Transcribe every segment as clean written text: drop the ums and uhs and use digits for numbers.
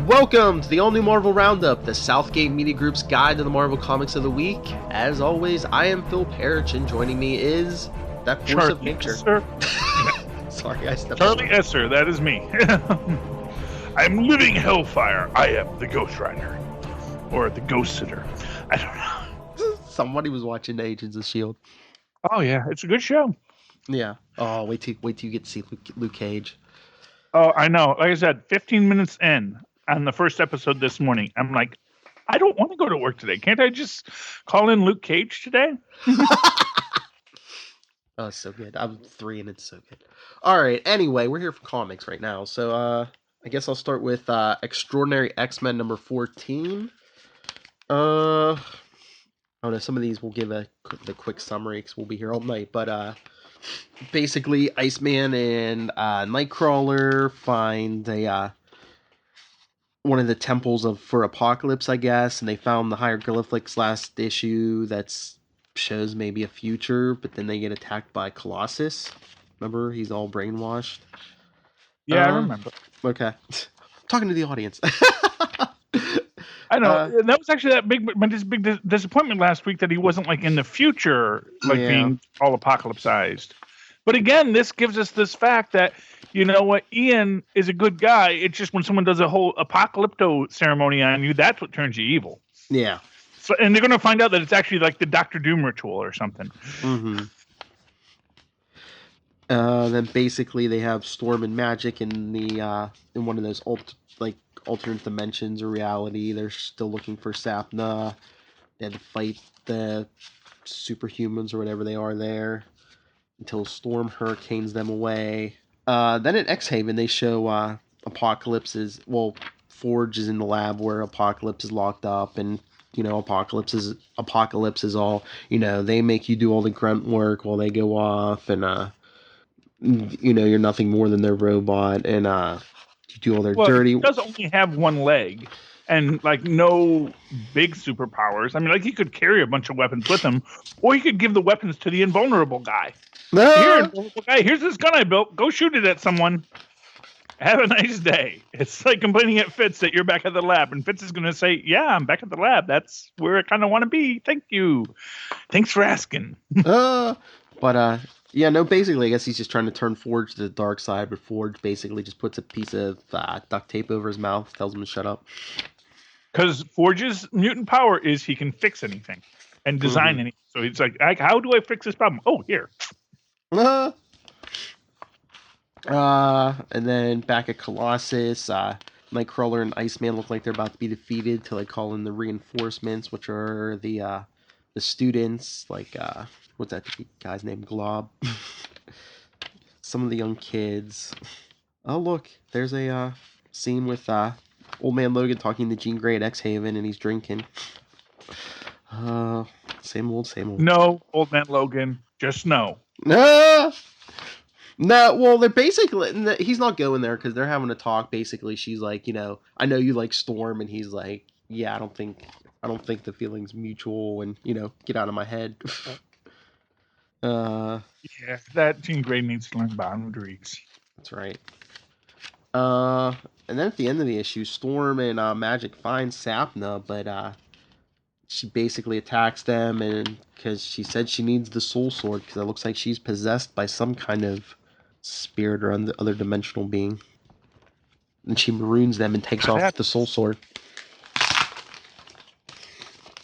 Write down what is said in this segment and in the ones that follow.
Welcome to the all-new Marvel Roundup, the Southgate Media Group's guide to the Marvel Comics of the week. As always, I am Phil Parrish, and joining me is that force Charlie of nature. Esser. Sorry, I stepped Charlie Esser, that is me. I'm living hellfire. I am the Ghost Rider. Or the Ghost Sitter. I don't know. Somebody was watching Agents of S.H.I.E.L.D. Oh, yeah. It's a good show. Yeah. Oh, wait till you get to see Luke Cage. Oh, I know. Like I said, 15 minutes in on the first episode this morning, I'm like, I don't want to go to work today. Can't I just call in Luke Cage today? Oh, it's so good. I'm 3 and it's so good. All right. Anyway, we're here for comics right now. So, I guess I'll start with Extraordinary X-Men number 14. I don't know. Some of these we'll give the quick summary because we'll be here all night. But basically, Iceman and Nightcrawler find one of the temples for Apocalypse, I guess, and they found the hieroglyphics last issue that shows maybe a future, but then they get attacked by Colossus. Remember, he's all brainwashed. Yeah, I remember. Okay, talking to the audience. I know that was actually this big disappointment last week that he wasn't like in the future, like being all apocalypsized. But again, this gives us this fact that you know what, Ian is a good guy. It's just when someone does a whole apocalypto ceremony on you, that's what turns you evil. Yeah. So, and they're going to find out that it's actually like the Doctor Doom ritual or something. Mm-hmm. Then basically they have Storm and Magic in in one of those alternate dimensions or reality. They're still looking for Sapna. They had to fight the superhumans or whatever they are there until Storm hurricanes them away. Then at X-Haven they show Forge is in the lab where Apocalypse is locked up, and you know Apocalypse is all, you know, they make you do all the grunt work while they go off, and you know, you're nothing more than their robot, and you do all their dirty. He does only have one leg, and like no big superpowers. I mean, like he could carry a bunch of weapons with him, or he could give the weapons to the invulnerable guy. Here, invulnerable guy, here's this gun I built. Go shoot it at someone. Have a nice day. It's like complaining at Fitz that you're back at the lab, and Fitz is going to say, "Yeah, I'm back at the lab. That's where I kind of want to be. Thank you. Thanks for asking." Yeah, no, basically, I guess he's just trying to turn Forge to the dark side, but Forge basically just puts a piece of duct tape over his mouth, tells him to shut up. Because Forge's mutant power is he can fix anything and design anything. So he's like, how do I fix this problem? Oh, here. And then back at Colossus, Nightcrawler and Iceman look like they're about to be defeated till they call in the reinforcements, which are the students, like what's that guy's name? Glob. Some of the young kids. Oh look, there's a scene with Old Man Logan talking to Jean Grey at X-Haven, and he's drinking. Same old. No, Old Man Logan, just no. No, well, they're basically, he's not going there because they're having a talk. Basically, she's like, you know, I know you like Storm, and he's like, yeah, I don't think the feeling's mutual, and you know, get out of my head. Yeah, that Jean Grey needs to learn boundaries. That's right. And then at the end of the issue, Storm and Magic find Sapna, but she basically attacks them, and because she said she needs the Soul Sword because it looks like she's possessed by some kind of spirit or other dimensional being, and she maroons them and takes off the Soul Sword.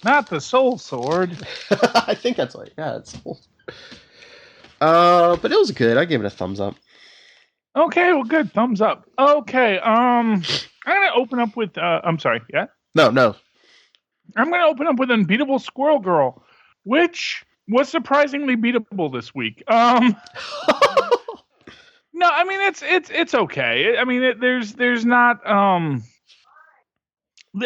Not the Soul Sword. I think that's right. Yeah, it's Soul. But it was good. I gave it a thumbs up. Okay, well, good. Thumbs up. Okay, I'm gonna open up with. I'm sorry. Yeah. No. I'm gonna open up with Unbeatable Squirrel Girl, which was surprisingly beatable this week. No, I mean it's okay. I mean there's not. I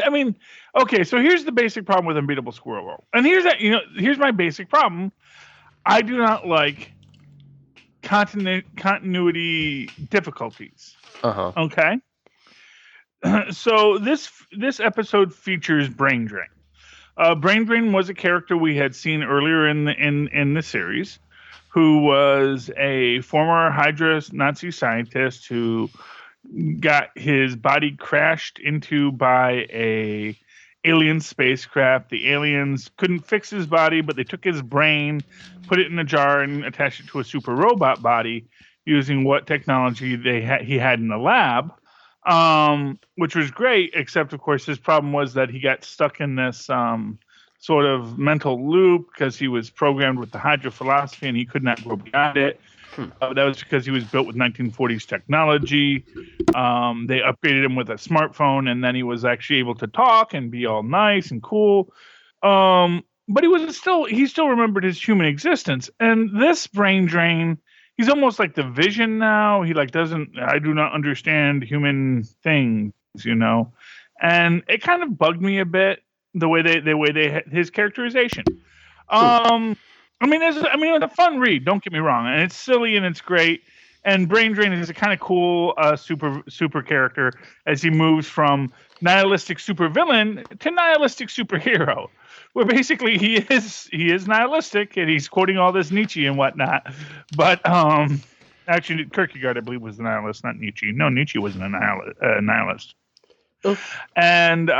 mean, okay. So here's the basic problem with Unbeatable Squirrel Girl, and here's my basic problem. I do not like continuity difficulties. Okay. So this episode features Brain Drain. Brain Drain was a character we had seen earlier in the series, who was a former Hydra Nazi scientist who got his body crashed into by a alien spacecraft. The aliens couldn't fix his body, but they took his brain, put it in a jar, and attached it to a super robot body using what technology he had in the lab, which was great. Except, of course, his problem was that he got stuck in this sort of mental loop because he was programmed with the Hydra philosophy and he could not grow beyond it. That was because he was built with 1940s technology. They upgraded him with a smartphone, and then he was actually able to talk and be all nice and cool. But he still remembered his human existence. And this brain drain, he's almost like the Vision now. He I do not understand human things, and it kind of bugged me a bit the way they his characterization. It's a fun read. Don't get me wrong, and it's silly and it's great. And Brain Drain is a kind of cool super character as he moves from nihilistic supervillain to nihilistic superhero, where basically he is nihilistic and he's quoting all this Nietzsche and whatnot. But actually, Kierkegaard, I believe, was the nihilist, not Nietzsche. No, Nietzsche wasn't a nihilist. Oh. And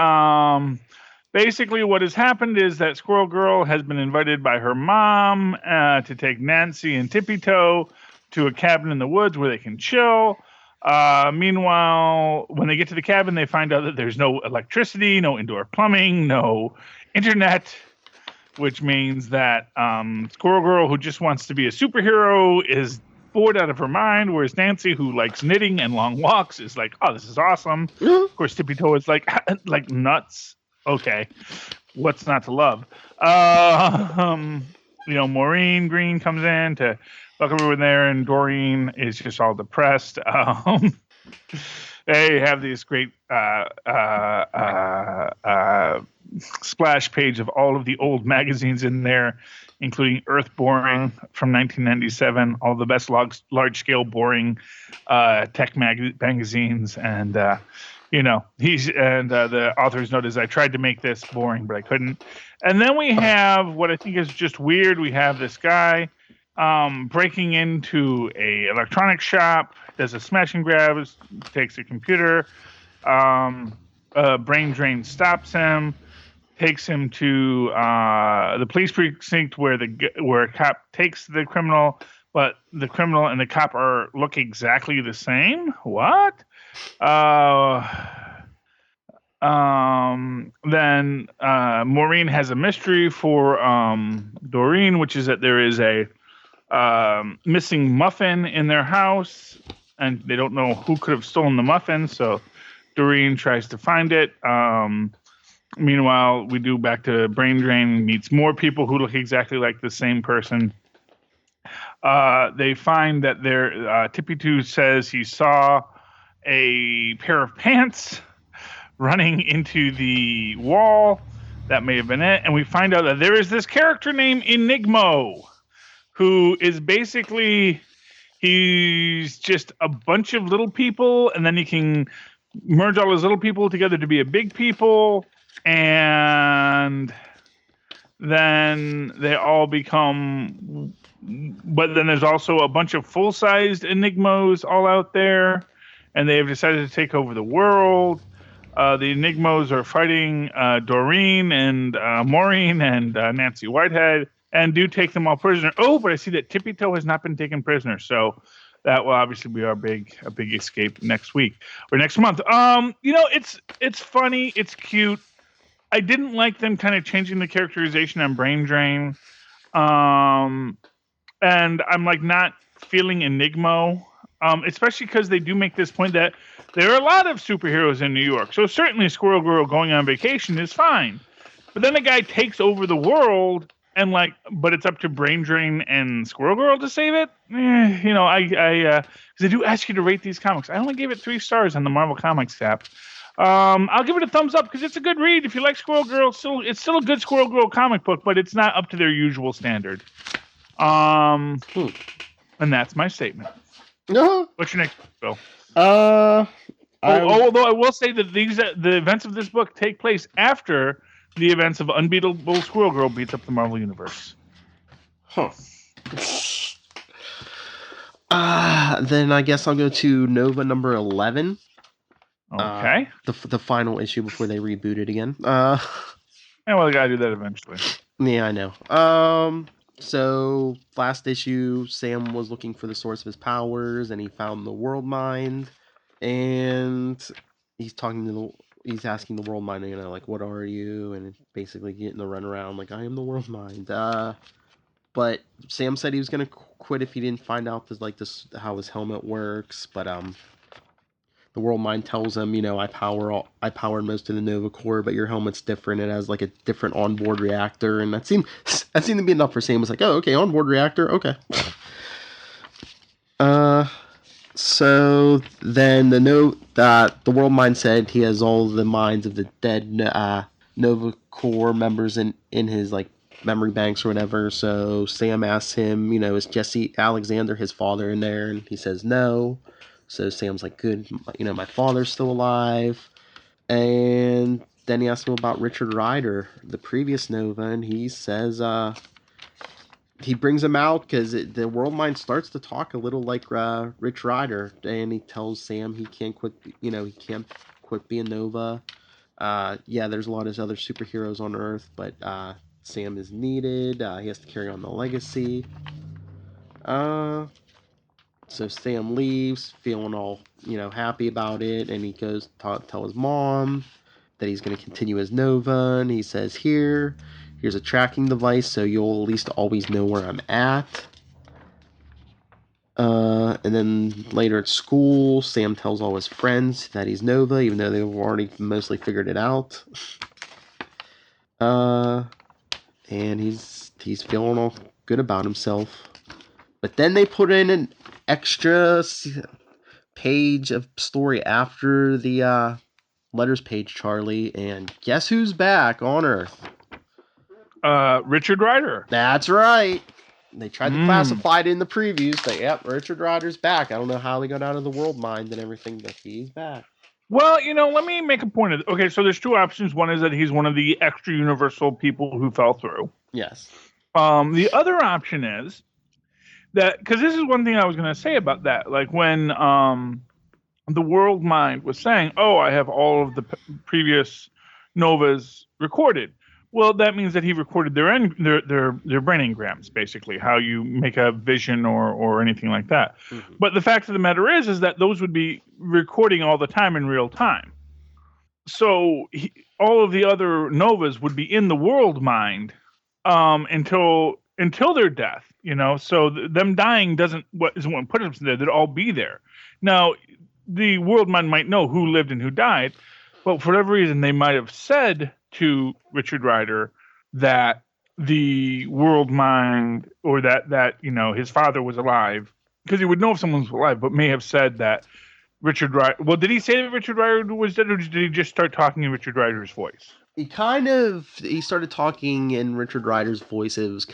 basically, what has happened is that Squirrel Girl has been invited by her mom to take Nancy and Tippy Toe to a cabin in the woods where they can chill. Meanwhile, when they get to the cabin, they find out that there's no electricity, no indoor plumbing, no internet, which means that Squirrel Girl, who just wants to be a superhero, is bored out of her mind, whereas Nancy, who likes knitting and long walks, is like, oh, this is awesome. Of course, Tippy Toe is like nuts. Okay, what's not to love? Maureen Green comes in to welcome everyone there, and Doreen is just all depressed. They have this great splash page of all of the old magazines in there, including Earth Boring from 1997, all the best large-scale boring tech magazines, and the author's note is, I tried to make this boring, but I couldn't. And then we have what I think is just weird. We have this guy breaking into a electronics shop, does a smash and grab, takes a computer. Brain Drain stops him, takes him to the police precinct where a cop takes the criminal, but the criminal and the cop look exactly the same. What? Then Maureen has a mystery for Doreen, which is that there is a missing muffin in their house, and they don't know who could have stolen the muffin, so Doreen tries to find it. Meanwhile, we do back to Brain Drain, meets more people who look exactly like the same person. They find that Tippy Two says he saw a pair of pants running into the wall. That may have been it. And we find out that there is this character named Enigmo, who is basically, he's just a bunch of little people, and then he can merge all those little people together to be a big people, and then they all become, but then there's also a bunch of full-sized Enigmos all out there, and they have decided to take over the world. The Enigmos are fighting Doreen and Maureen and Nancy Whitehead, and do take them all prisoner. Oh, but I see that Tippy Toe has not been taken prisoner, so that will obviously be a big escape next week or next month. It's funny, it's cute. I didn't like them kind of changing the characterization on Brain Drain, and I'm like not feeling Enigmo, especially because they do make this point that there are a lot of superheroes in New York. So certainly Squirrel Girl going on vacation is fine, but then the guy takes over the world. And but it's up to Brain Drain and Squirrel Girl to save it. Because they do ask you to rate these comics. I only gave it 3 stars on the Marvel Comics app. I'll give it a thumbs up because it's a good read. If you like Squirrel Girl, it's still a good Squirrel Girl comic book, but it's not up to their usual standard. And that's my statement. No. What's your next book, Bill? Although I will say that the events of this book take place after the events of Unbeatable Squirrel Girl beats up the Marvel Universe. Huh. Then I guess I'll go to Nova number 11. Okay. The final issue before they reboot it again. Yeah, well, I gotta do that eventually. Yeah, I know. So last issue, Sam was looking for the source of his powers, and he found the World Mind, and he's asking the World Mind, like, what are you? And basically getting the runaround, like, I am the World Mind. But Sam said he was gonna quit if he didn't find out how his helmet works. But the World Mind tells him, I power most of the Nova Core, but your helmet's different. It has like a different onboard reactor, and that seemed to be enough for Sam. It was like, oh, okay, onboard reactor, okay. So then the World Mind said he has all the minds of the dead Nova Core members in his like memory banks or whatever. So Sam asks him, is Jesse Alexander his father in there? And he says no. So Sam's like, good, my father's still alive. And then he asks him about Richard Rider, the previous Nova, and he says he brings him out because the World Mind starts to talk a little like Rich Rider, and he tells Sam he can't quit, he can't quit being Nova. Yeah, there's a lot of other superheroes on Earth, but Sam is needed. He has to carry on the legacy. So Sam leaves, feeling all, happy about it, and he goes to tell his mom that he's going to continue as Nova, and he says, here's a tracking device, so you'll at least always know where I'm at. And then later at school, Sam tells all his friends that he's Nova, even though they've already mostly figured it out. And he's feeling all good about himself. But then they put in an extra page of story after the letters page, Charlie, and guess who's back on Earth? Richard Rider. That's right. They tried to classify it in the previews, but yep, Richard Rider's back. I don't know how he got out of the World Mind and everything, but he's back. Well, let me make a point of it. Okay, so there's two options. One is that he's one of the extra universal people who fell through. Yes. The other option is that, because this is one thing I was going to say about that, like when the World Mind was saying, oh, I have all of the previous Novas recorded. Well, that means that he recorded their brain engrams, basically, how you make a vision or anything like that. Mm-hmm. But the fact of the matter is that those would be recording all the time in real time. So all of the other Novas would be in the World Mind until their death, So them dying isn't what puts them there. They'd all be there. Now, the World Mind might know who lived and who died, but for whatever reason, they might have said to Richard Rider that the World Mind, or that his father was alive, because he would know if someone was alive, but may have said that Richard Rider. Well, did he say that Richard Rider was dead, or did he just start talking in Richard Rider's voice? He started talking in Richard Rider's voice. It was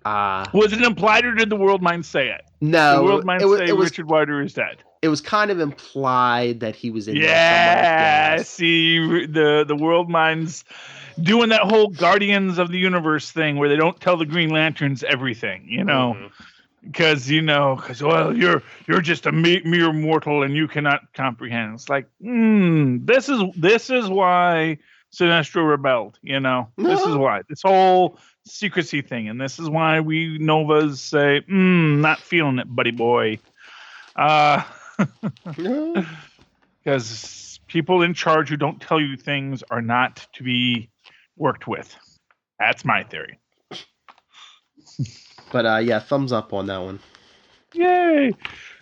was it implied, or did the World Mind say it? No, the World Mind say Richard Rider is dead. It was kind of implied that he was in there somewhere. Yeah, see, the World Mind's doing that whole Guardians of the Universe thing where they don't tell the Green Lanterns everything, because well, you're just a mere mortal and you cannot comprehend. It's like, this is why Sinestro rebelled. This is why this whole secrecy thing, and this is why we Novas say, not feeling it, buddy boy. Because people in charge who don't tell you things are not to be worked with. That's my theory. But yeah, thumbs up on that one. Yay!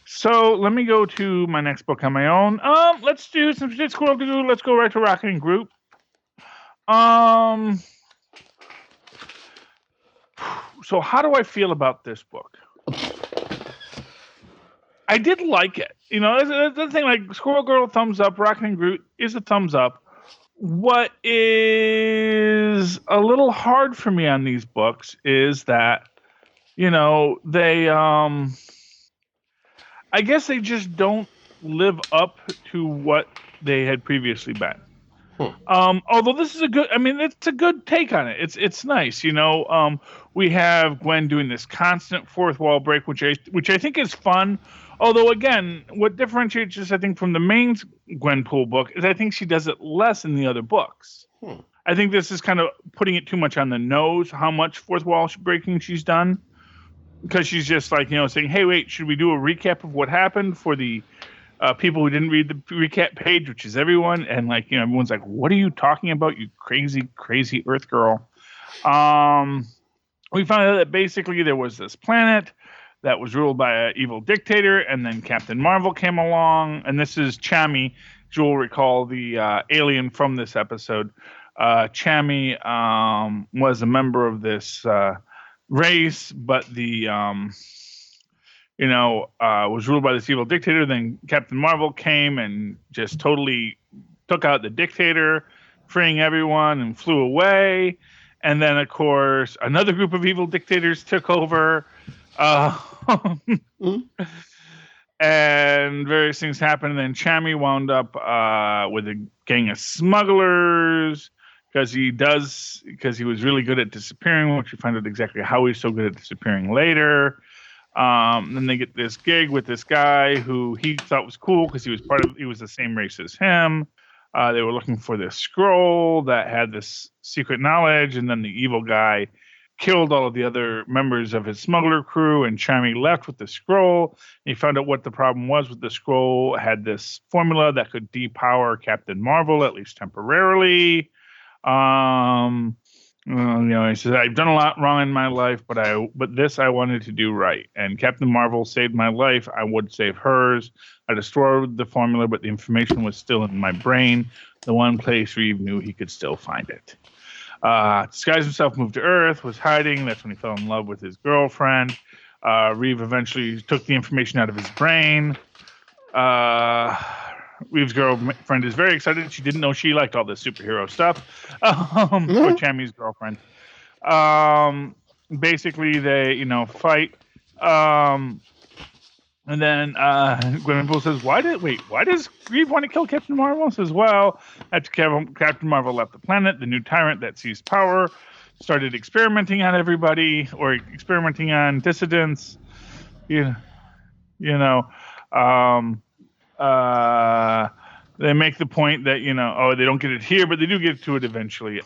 So let me go to my next book on my own. Let's do some shit squirrel to do. Let's go right to Rocket and Group. So how do I feel about this book? I did like it. The thing, like Squirrel Girl, thumbs up. Rocket and Groot is a thumbs up. What is a little hard for me on these books is that, they, I guess they just don't live up to what they had previously been. Although this is it's a good take on it. It's nice, we have Gwen doing this constant fourth wall break, which I think is fun. Although again, what differentiates this, I think, from the main Gwenpool book is I think she does it less in the other books. I think this is kind of putting it too much on the nose, how much fourth wall breaking she's done. Because she's just like, saying, hey, wait, should we do a recap of what happened for the people who didn't read the recap page, which is everyone? And like, everyone's like, what are you talking about, you crazy, crazy Earth girl? We found out that basically there was this planet that was ruled by an evil dictator, and then Captain Marvel came along, and this is Chami. You'll recall the alien from this episode. Chami was a member of this race, but the was ruled by this evil dictator. Then Captain Marvel came and just totally took out the dictator, freeing everyone, and flew away. And then, of course, another group of evil dictators took over. And various things happened. And then Chami wound up with a gang of smugglers because he was really good at disappearing, which you find out exactly how he's so good at disappearing later. Then they get this gig with this guy who he thought was cool because he was the same race as him. They were looking for this scroll that had this secret knowledge, and then the evil guy killed all of the other members of his smuggler crew, and Chami left with the scroll. He found out what the problem was with the scroll. It had this formula that could depower Captain Marvel, at least temporarily. He says, I've done a lot wrong in my life, but this I wanted to do right. And Captain Marvel saved my life. I would save hers. I destroyed the formula, but the information was still in my brain. The one place Reeve knew he could still find it. Disguised himself, moved to Earth, was hiding. That's when he fell in love with his girlfriend. Reeve eventually took the information out of his brain. Reeve's girlfriend is very excited. She didn't know she liked all this superhero stuff. For Chami's girlfriend. Basically, they, fight. And then Gwenpool says, why does Reeve want to kill Captain Marvel? Says, well, after Captain Marvel left the planet, the new tyrant that seized power started experimenting on everybody, or experimenting on dissidents. They make the point that, they don't get it here, but they do get to it eventually.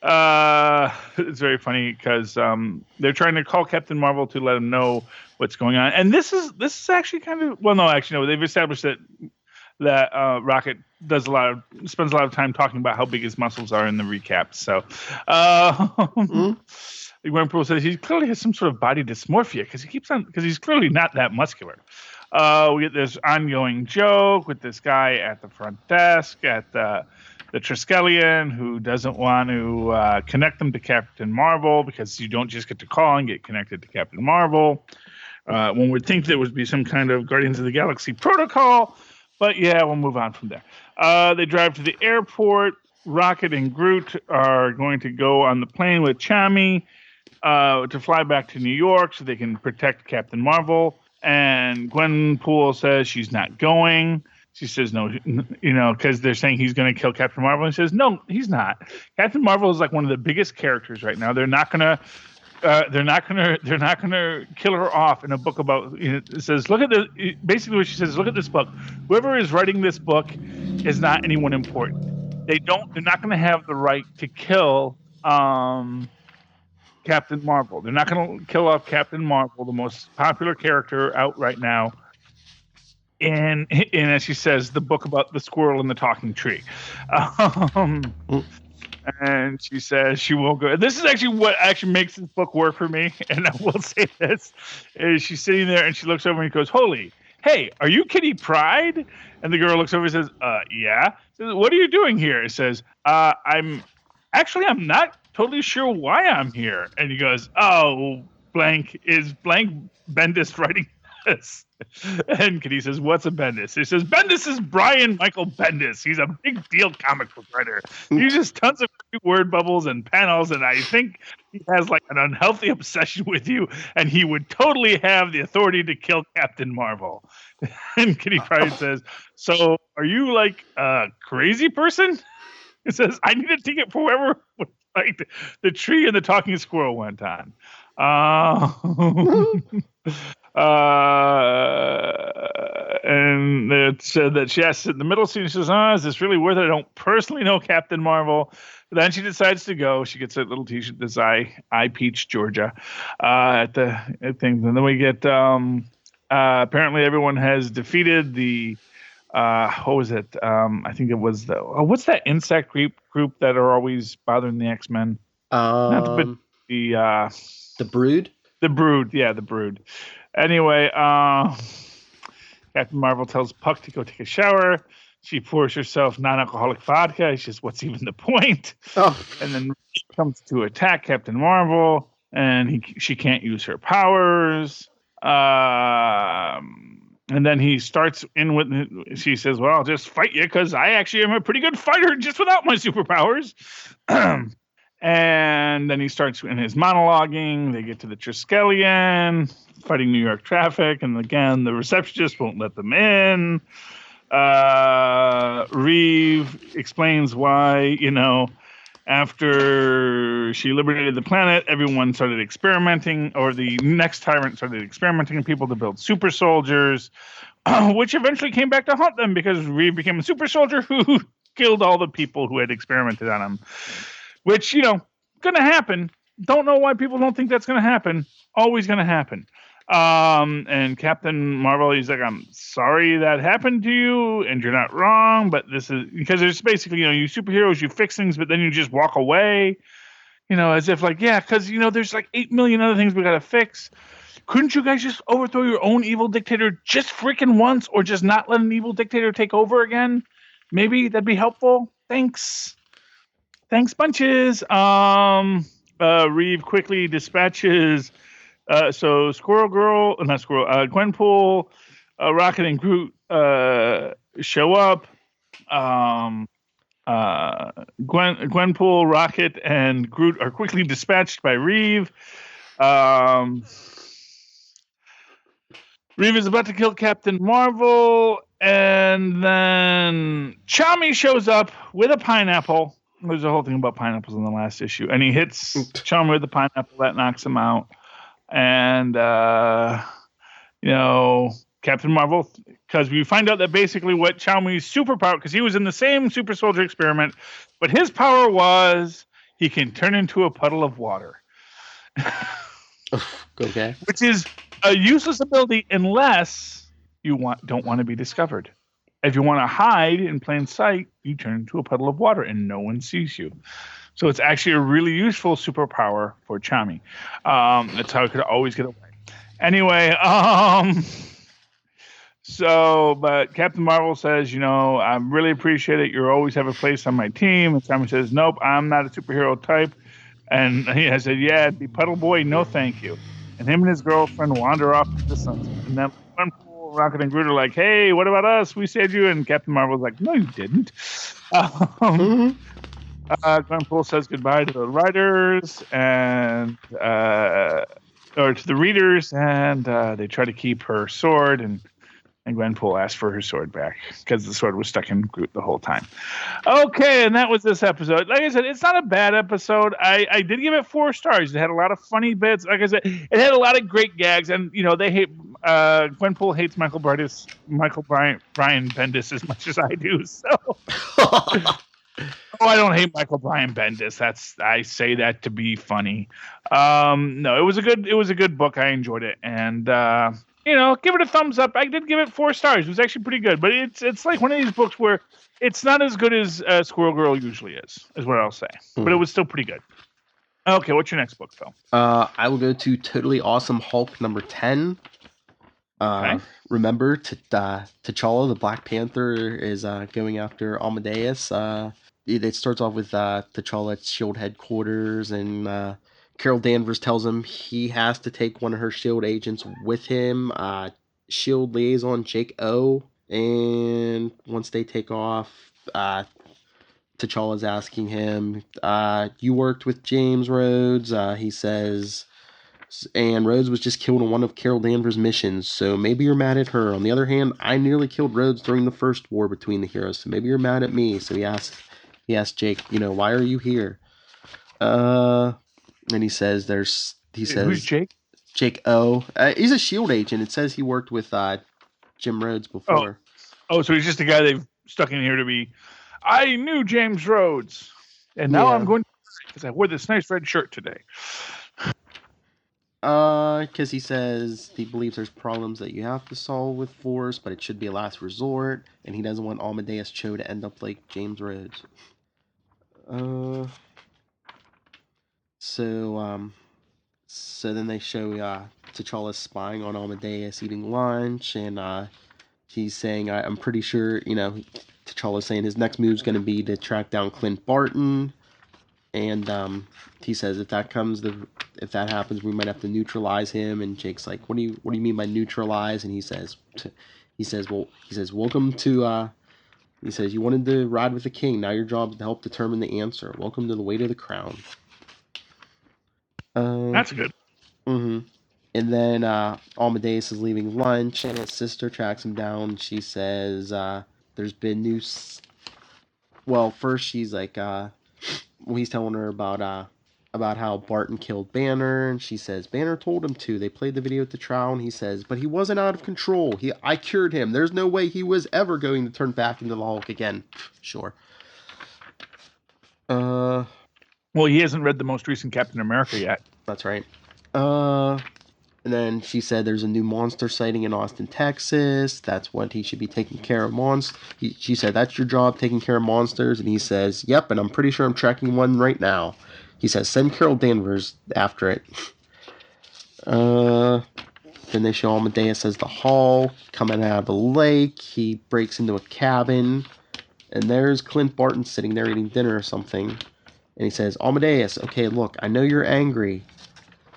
It's very funny because they're trying to call Captain Marvel to let him know what's going on. And this is actually kind of, they've established that Rocket spends a lot of time talking about how big his muscles are in the recap. So Gwenpool says he clearly has some sort of body dysmorphia because he's clearly not that muscular. We get this ongoing joke with this guy at the front desk at the Triskelion who doesn't want to connect them to Captain Marvel because you don't just get to call and get connected to Captain Marvel. One would think there would be some kind of Guardians of the Galaxy protocol, but yeah, we'll move on from there. They drive to the airport. Rocket and Groot are going to go on the plane with Chami to fly back to New York so they can protect Captain Marvel. And Gwenpool says she's not going. She says no, because they're saying he's going to kill Captain Marvel. And she says no, he's not. Captain Marvel is like one of the biggest characters right now. They're not gonna kill her off in a book about. It says look at the. Basically, what she says is look at this book. Whoever is writing this book is not anyone important. They're not going to have the right to kill Captain Marvel. They're not going to kill off Captain Marvel, the most popular character out right now. And as she says, the book about the squirrel and the talking tree. And she says she won't go. This is actually what actually makes this book work for me. And I will say this: is she's sitting there and she looks over and goes, "Holy, hey, are you Kitty Pryde?" And the girl looks over and says, "Yeah." Says, "What are you doing here?" It says, I'm not totally sure why I'm here." And he goes, "Oh, blank Bendis writing." says, and Kitty says, "What's a Bendis?" He says, "Bendis is Brian Michael Bendis. He's a big deal comic book writer. He uses tons of word bubbles and panels, and I think he has like an unhealthy obsession with you, and he would totally have the authority to kill Captain Marvel." And Kitty Pryde says, "So are you like a crazy person?" It says, "I need a ticket for whoever like the tree and the talking squirrel went on." And it said that she asked in the middle scene, she says, "Is this really worth it? I don't personally know Captain Marvel." But then she decides to go. She gets a little t-shirt that says I Peach, Georgia, at things. And then we get, apparently everyone has defeated the, what was it? I think it was what's that insect group that are always bothering the X-Men? The Brood? The Brood, yeah, the Brood. Anyway, Captain Marvel tells Puck to go take a shower. She pours herself non-alcoholic vodka. She says, "What's even the point?" Oh. And then comes to attack Captain Marvel, and she can't use her powers. And then he starts in with, she says, "Well, I'll just fight you because I actually am a pretty good fighter just without my superpowers." And then he starts in his monologuing. They get to the Triskelion, fighting New York traffic. And again, the receptionist won't let them in. Reeve explains why, after she liberated the planet, everyone started experimenting, or the next tyrant started experimenting on people to build super soldiers, which eventually came back to haunt them because Reeve became a super soldier who killed all the people who had experimented on him. Which, going to happen. Don't know why people don't think that's going to happen. Always going to happen. And Captain Marvel, he's like, "I'm sorry that happened to you, and you're not wrong, but this is," because there's basically, you superheroes, you fix things, but then you just walk away, as if like, yeah, because, there's like 8 million other things we got to fix. Couldn't you guys just overthrow your own evil dictator just freaking once, or just not let an evil dictator take over again? Maybe that'd be helpful. Thanks bunches. Reeve quickly dispatches, so Gwenpool, Rocket and Groot show up. Gwenpool, Rocket, and Groot are quickly dispatched by Reeve. Reeve is about to kill Captain Marvel, and then Chami shows up with a pineapple. There's a whole thing about pineapples in the last issue. And he hits Chami with the pineapple. That knocks him out. And, Captain Marvel, because we find out that basically what Chami's superpower, because he was in the same super soldier experiment, but his power was he can turn into a puddle of water. Okay. Which is a useless ability unless you don't want to be discovered. If you want to hide in plain sight, you turn into a puddle of water and no one sees you. So it's actually a really useful superpower for Chami. That's how it could always get away. Anyway, but Captain Marvel says, "I really appreciate it. You always have a place on my team." And Chami says, "Nope, I'm not a superhero type." And he said, "Yeah, be Puddle Boy, no thank you." And him and his girlfriend wander off into the sunset. And then Rocket and Groot are like, "Hey, what about us? We saved you." And Captain Marvel's like, "No, you didn't." Gwenpool says goodbye to the writers and or to the readers, and they try to keep her sword, and Gwenpool asks for her sword back because the sword was stuck in Groot the whole time. Okay, and that was this episode. Like I said, it's not a bad episode. I did give it 4 stars. It had a lot of funny bits. Like I said, it had a lot of great gags, and they hate Gwenpool hates Michael Brian Bendis as much as I do. So. Oh, I don't hate Michael Brian Bendis. I say that to be funny. No, it was a good book. I enjoyed it, and give it a thumbs up. I did give it 4 stars. It was actually pretty good, but it's like one of these books where it's not as good as Squirrel Girl usually is what I'll say. But it was still pretty good. Okay, what's your next book, Phil? I will go to Totally Awesome Hulk number 10. Okay. Remember, T'Challa, the Black Panther, is going after Amadeus. It starts off with T'Challa at S.H.I.E.L.D. headquarters, and Carol Danvers tells him he has to take one of her S.H.I.E.L.D. agents with him Shield liaison Jake O. And once they take off, T'Challa's asking him, "You worked with James Rhodes?" He says, and Rhodes was just killed on one of Carol Danvers' missions, so maybe you're mad at her. On the other hand, I nearly killed Rhodes during the first war between the heroes, so maybe you're mad at me. So he asked Jake, why are you here? And he says, Who's Jake? Jake O. He's a SHIELD agent. It says he worked with Jim Rhodes before. Oh, so he's just a guy they've stuck in here to be. I knew James Rhodes, and now I'm going to because I wore this nice red shirt today. Because he says he believes there's problems that you have to solve with Force, but it should be a last resort, and he doesn't want Amadeus Cho to end up like James Rhodes. So then they show T'Challa spying on Amadeus eating lunch, and he's saying, I'm pretty sure, T'Challa's saying his next move is going to be to track down Clint Barton, and he says if that happens, we might have to neutralize him. And Jake's like, what do you mean by neutralize? And he says, welcome to. He says, you wanted to ride with the king. Now your job is to help determine the answer. Welcome to the weight of the crown. That's good. Mm-hmm. And then Amadeus is leaving lunch, and his sister tracks him down. She says, there's been news. Well, first she's like, he's telling her about how Barton killed Banner, and she says Banner told him to. They played the video at the trial, and he says, but he wasn't out of control. I cured him. There's no way he was ever going to turn back into the Hulk again. Sure. Well, he hasn't read the most recent Captain America yet. That's right. And then she said there's a new monster sighting in Austin, Texas. That's what he should be taking care of. She said, that's your job, taking care of monsters. And he says, yep, and I'm pretty sure I'm tracking one right now. He says, send Carol Danvers after it. Then they show Amadeus as the Hulk coming out of the lake. He breaks into a cabin, and there's Clint Barton sitting there eating dinner or something. And he says, Amadeus, okay, look, I know you're angry.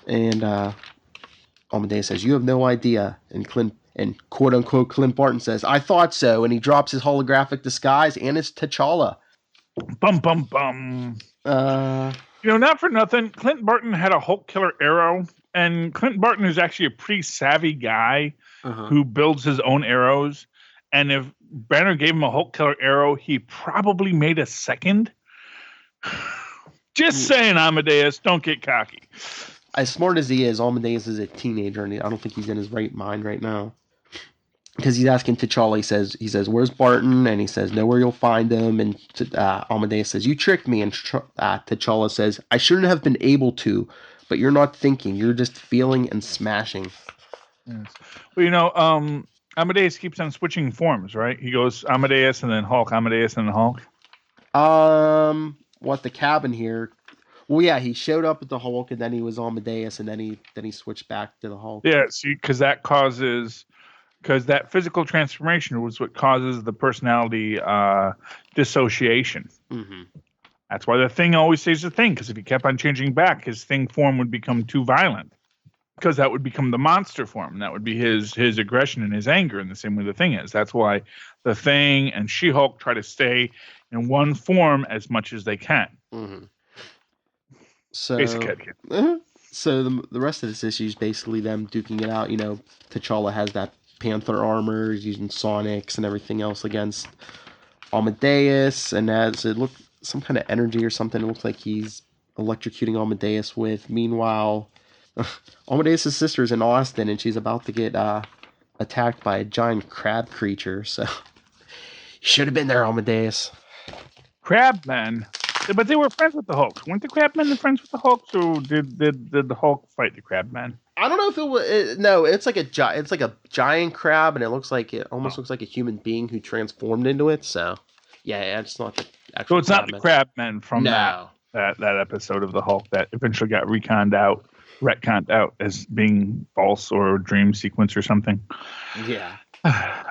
And Amadeus says, you have no idea. And quote unquote Clint Barton says, I thought so. And he drops his holographic disguise, and it's T'Challa. Bum, bum, bum. Not for nothing, Clint Barton had a Hulk killer arrow, and Clint Barton is actually a pretty savvy guy who builds his own arrows. And if Banner gave him a Hulk killer arrow, he probably made a second. Just saying, Amadeus, don't get cocky. As smart as he is, Amadeus is a teenager, and I don't think he's in his right mind right now. Because he's asking T'Challa, he says, where's Barton? And he says, know where you'll find him. And Amadeus says, you tricked me. And T'Challa says, I shouldn't have been able to, but you're not thinking. You're just feeling and smashing. Yes. Well, Amadeus keeps on switching forms, right? He goes Amadeus and then Hulk, Amadeus and then Hulk. The cabin here? Well, yeah, he showed up at the Hulk, and then he was Amadeus, and then he switched back to the Hulk. Yeah, see, because that physical transformation was what causes the personality dissociation. Mm-hmm. That's why the Thing always stays the Thing, because if he kept on changing back, his Thing form would become too violent, because that would become the monster form. That would be his aggression and his anger in the same way the Thing is. That's why the Thing and She-Hulk try to stay in one form as much as they can. Mm-hmm. So, basic so the rest of this issue is basically them duking it out. T'Challa has that Panther armor, he's using Sonics and everything else against Amadeus, and as it looked some kind of energy or something, it looks like he's electrocuting Amadeus with. Meanwhile, Amadeus' sister is in Austin, and she's about to get attacked by a giant crab creature. So, you should have been there, Amadeus. Crabmen. But they were friends with the Hulk. Weren't the Crabmen friends with the Hulk? So did the Hulk fight the Crabmen? I don't know if it was. No, it's like a giant crab, and it looks like looks like a human being who transformed into it. So yeah, it's not the actual. So it's not the Crabmen from that episode of the Hulk that eventually got retconned out as being false or a dream sequence or something. Yeah.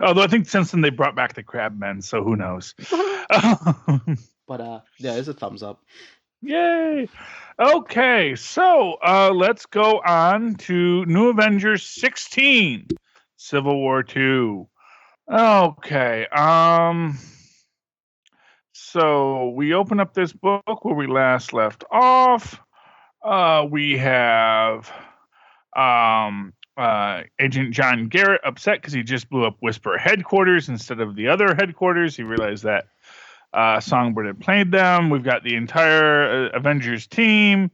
Although I think since then they brought back the Crabmen, so who knows? But yeah, it's a thumbs up. Yay! Okay, so let's go on to New Avengers 16. Civil War II. Okay. So we open up this book where we last left off. We have Agent John Garrett upset because he just blew up Whisper headquarters instead of the other headquarters. He realized that Songbird had played them. We've got the entire Avengers team,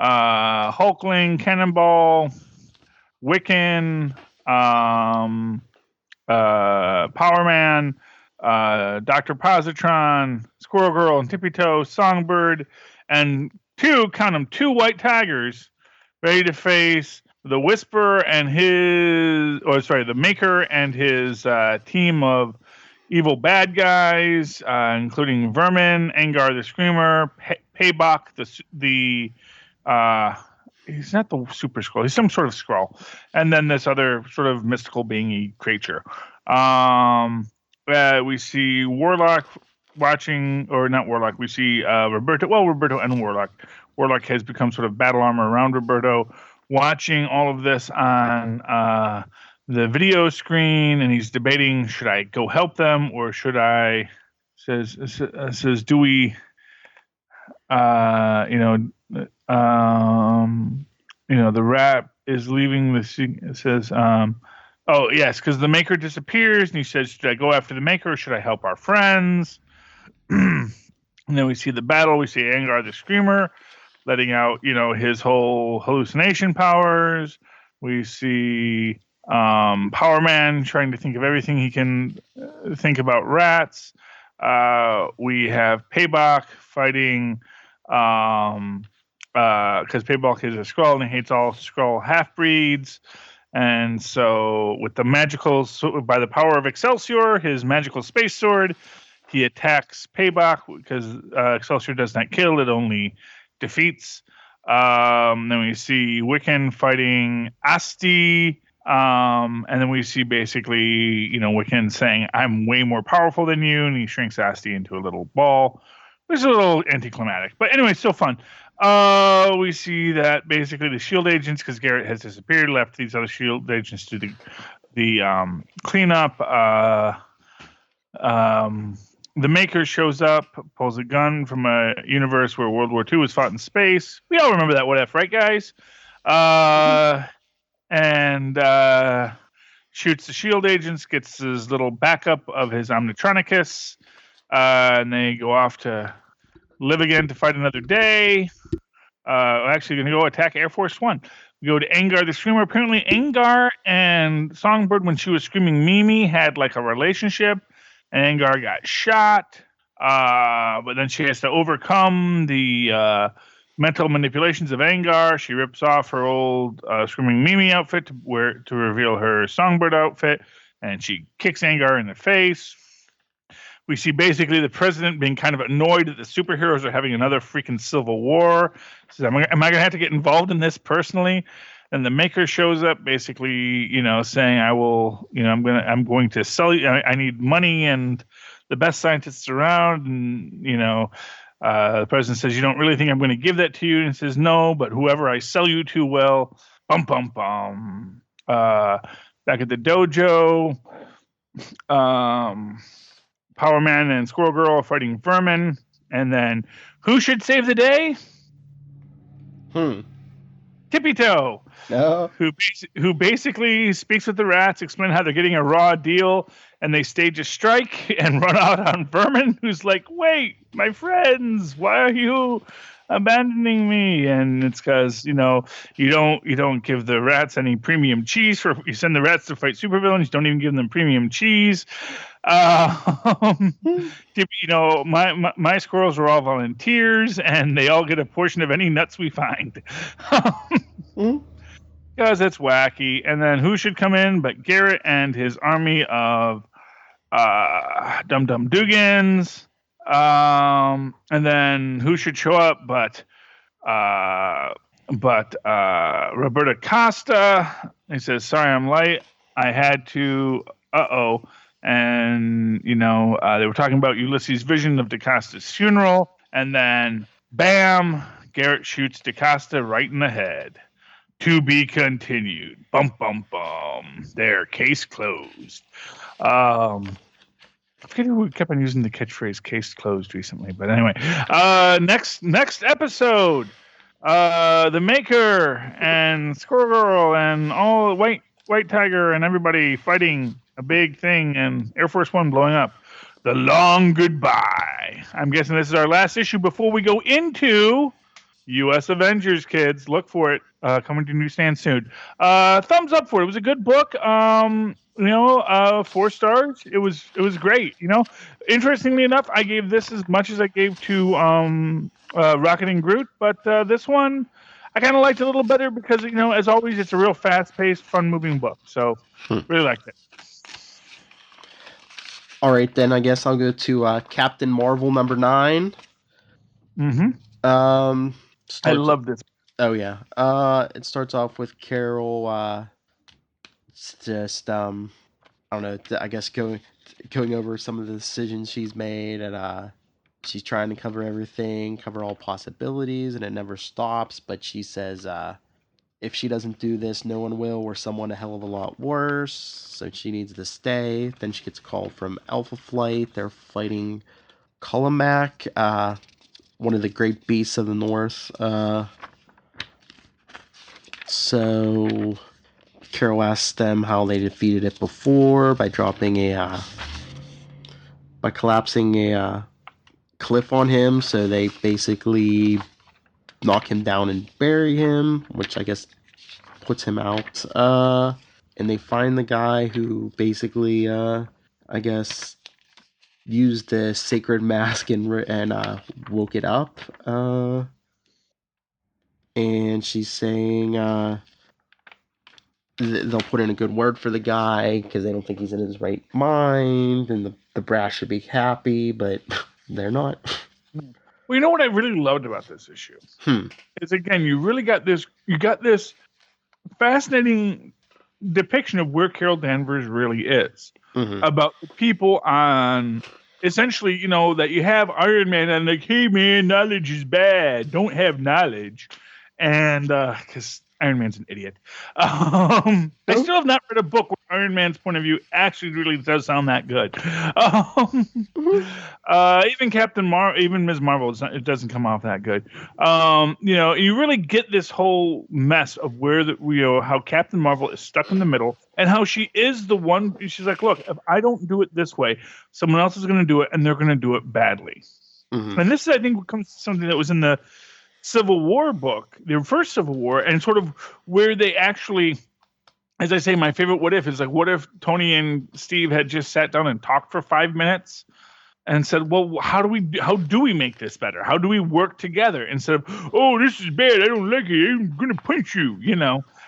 Hulkling, Cannonball, Wiccan, Power Man, Dr. Positron, Squirrel Girl, and Tippy Toe, Songbird, and two white tigers ready to face the Whisper and the Maker and his team of evil bad guys, including Vermin, Angar the Screamer, Paybok, he's not the Super Skrull, he's some sort of Skrull, and then this other sort of mystical being-y creature. We see Warlock watching, or not Warlock, we see Roberto and Warlock. Warlock has become sort of battle armor around Roberto, watching all of this on the video screen, and he's debating, should I go help them, or should I, says do we, the rat is leaving the scene. It says, oh, yes, because the Maker disappears, and he says, should I go after the Maker, or should I help our friends? And then we see the battle. We see Angar the Screamer letting out, his whole hallucination powers. We see Power Man trying to think of everything he can think about rats. We have Paybok fighting, because Paybok is a Skrull and he hates all Skrull half-breeds. And so with by the power of Excelsior, his magical space sword, he attacks Paybok because Excelsior does not kill, it only defeats. Then we see Wiccan fighting Asti. And then we see basically, Wiccan saying, I'm way more powerful than you. And he shrinks Asti into a little ball, which is a little anticlimactic. But anyway, still fun. We see that basically the S.H.I.E.L.D. agents, because Garrett has disappeared, left these other S.H.I.E.L.D. agents to the cleanup. The Maker shows up, pulls a gun from a universe where World War II was fought in space. We all remember that, what if, right, guys? And shoots the S.H.I.E.L.D. agents, gets his little backup of his Omnitronicus, and they go off to live again to fight another day. Actually, going to go attack Air Force One. We go to Angar the Screamer. Apparently, Angar and Songbird, when she was screaming Mimi, had like a relationship. And Angar got shot. But then she has to overcome the mental manipulations of Angar. She rips off her old screaming Mimi outfit to reveal her Songbird outfit. And she kicks Angar in the face. We see basically the president being kind of annoyed that the superheroes are having another freaking civil war. Says, am I going to have to get involved in this personally? And the Maker shows up, basically, saying, "I will, I'm going to sell you. I need money and the best scientists around." And the president says, "You don't really think I'm going to give that to you?" And he says, "No, but whoever I sell you to will." Bum bum bum. Back at the dojo, Power Man and Squirrel Girl are fighting Vermin, and then who should save the day? Tippy Toe, who basically speaks with the rats, explain how they're getting a raw deal, and they stage a strike and run out on Vermin, who's like, "Wait, my friends, why are you abandoning me?" And it's because you don't give the rats any premium cheese you send the rats to fight supervillains. You don't even give them premium cheese. My squirrels are all volunteers, and they all get a portion of any nuts we find. Because it's wacky. And then who should come in but Garrett and his army of Dum Dum Dugans. And then who should show up but Roberta Costa. He says, "Sorry, I'm late. I had to. And they were talking about Ulysses' vision of DaCosta's funeral, and then bam, Garrett shoots DaCosta right in the head. To be continued. Bum bum bum. There, case closed. I forget who kept on using the catchphrase "case closed" recently, but anyway. Next episode. The Maker and Squirrel Girl and all White Tiger and everybody fighting a big thing and Air Force One blowing up. The Long Goodbye. I'm guessing this is our last issue before we go into U.S. Avengers, kids. Look for it. Coming to newsstand soon. Thumbs up for it. It was a good book. 4 stars. It was great. Interestingly enough, I gave this as much as I gave to Rocket and Groot, but this one I kind of liked a little better because as always, it's a real fast-paced, fun-moving book. So really liked it. All right, then I guess I'll go to Captain Marvel #9. Mm-hmm. I love this. Oh yeah. It starts off with Carol. Just I don't know. I guess going over some of the decisions she's made, and she's trying to cover everything, cover all possibilities, and it never stops. But she says, if she doesn't do this, no one will, or someone a hell of a lot worse. So she needs to stay. Then she gets a call from Alpha Flight. They're fighting Kolomak, one of the great beasts of the North. So Carol asks them how they defeated it before by collapsing a cliff on him. So they basically knock him down and bury him, which I guess puts him out. And they find the guy who basically, I guess, used the sacred mask and woke it up. And she's saying they'll put in a good word for the guy because they don't think he's in his right mind, and the brass should be happy, but they're not. Well, you know what I really loved about this issue is, again, you got this fascinating depiction of where Carol Danvers really is, about the people on, essentially, that you have Iron Man and like, hey man, knowledge is bad, don't have knowledge, and because Iron Man's an idiot. I still have not read a book where Iron Man's point of view actually really does sound that good. Even even Ms. Marvel, it doesn't come off that good. You really get this whole mess of where how Captain Marvel is stuck in the middle, and how she is the one. She's like, look, if I don't do it this way, someone else is going to do it, and they're going to do it badly. And this, I think, becomes something that was in the Civil War book, the first Civil War, and sort of where they actually, as I say, my favorite what if is like, what if Tony and Steve had just sat down and talked for 5 minutes and said, well, how do we make this better? How do we work together instead of, oh, this is bad, I don't like it, I'm gonna punch you,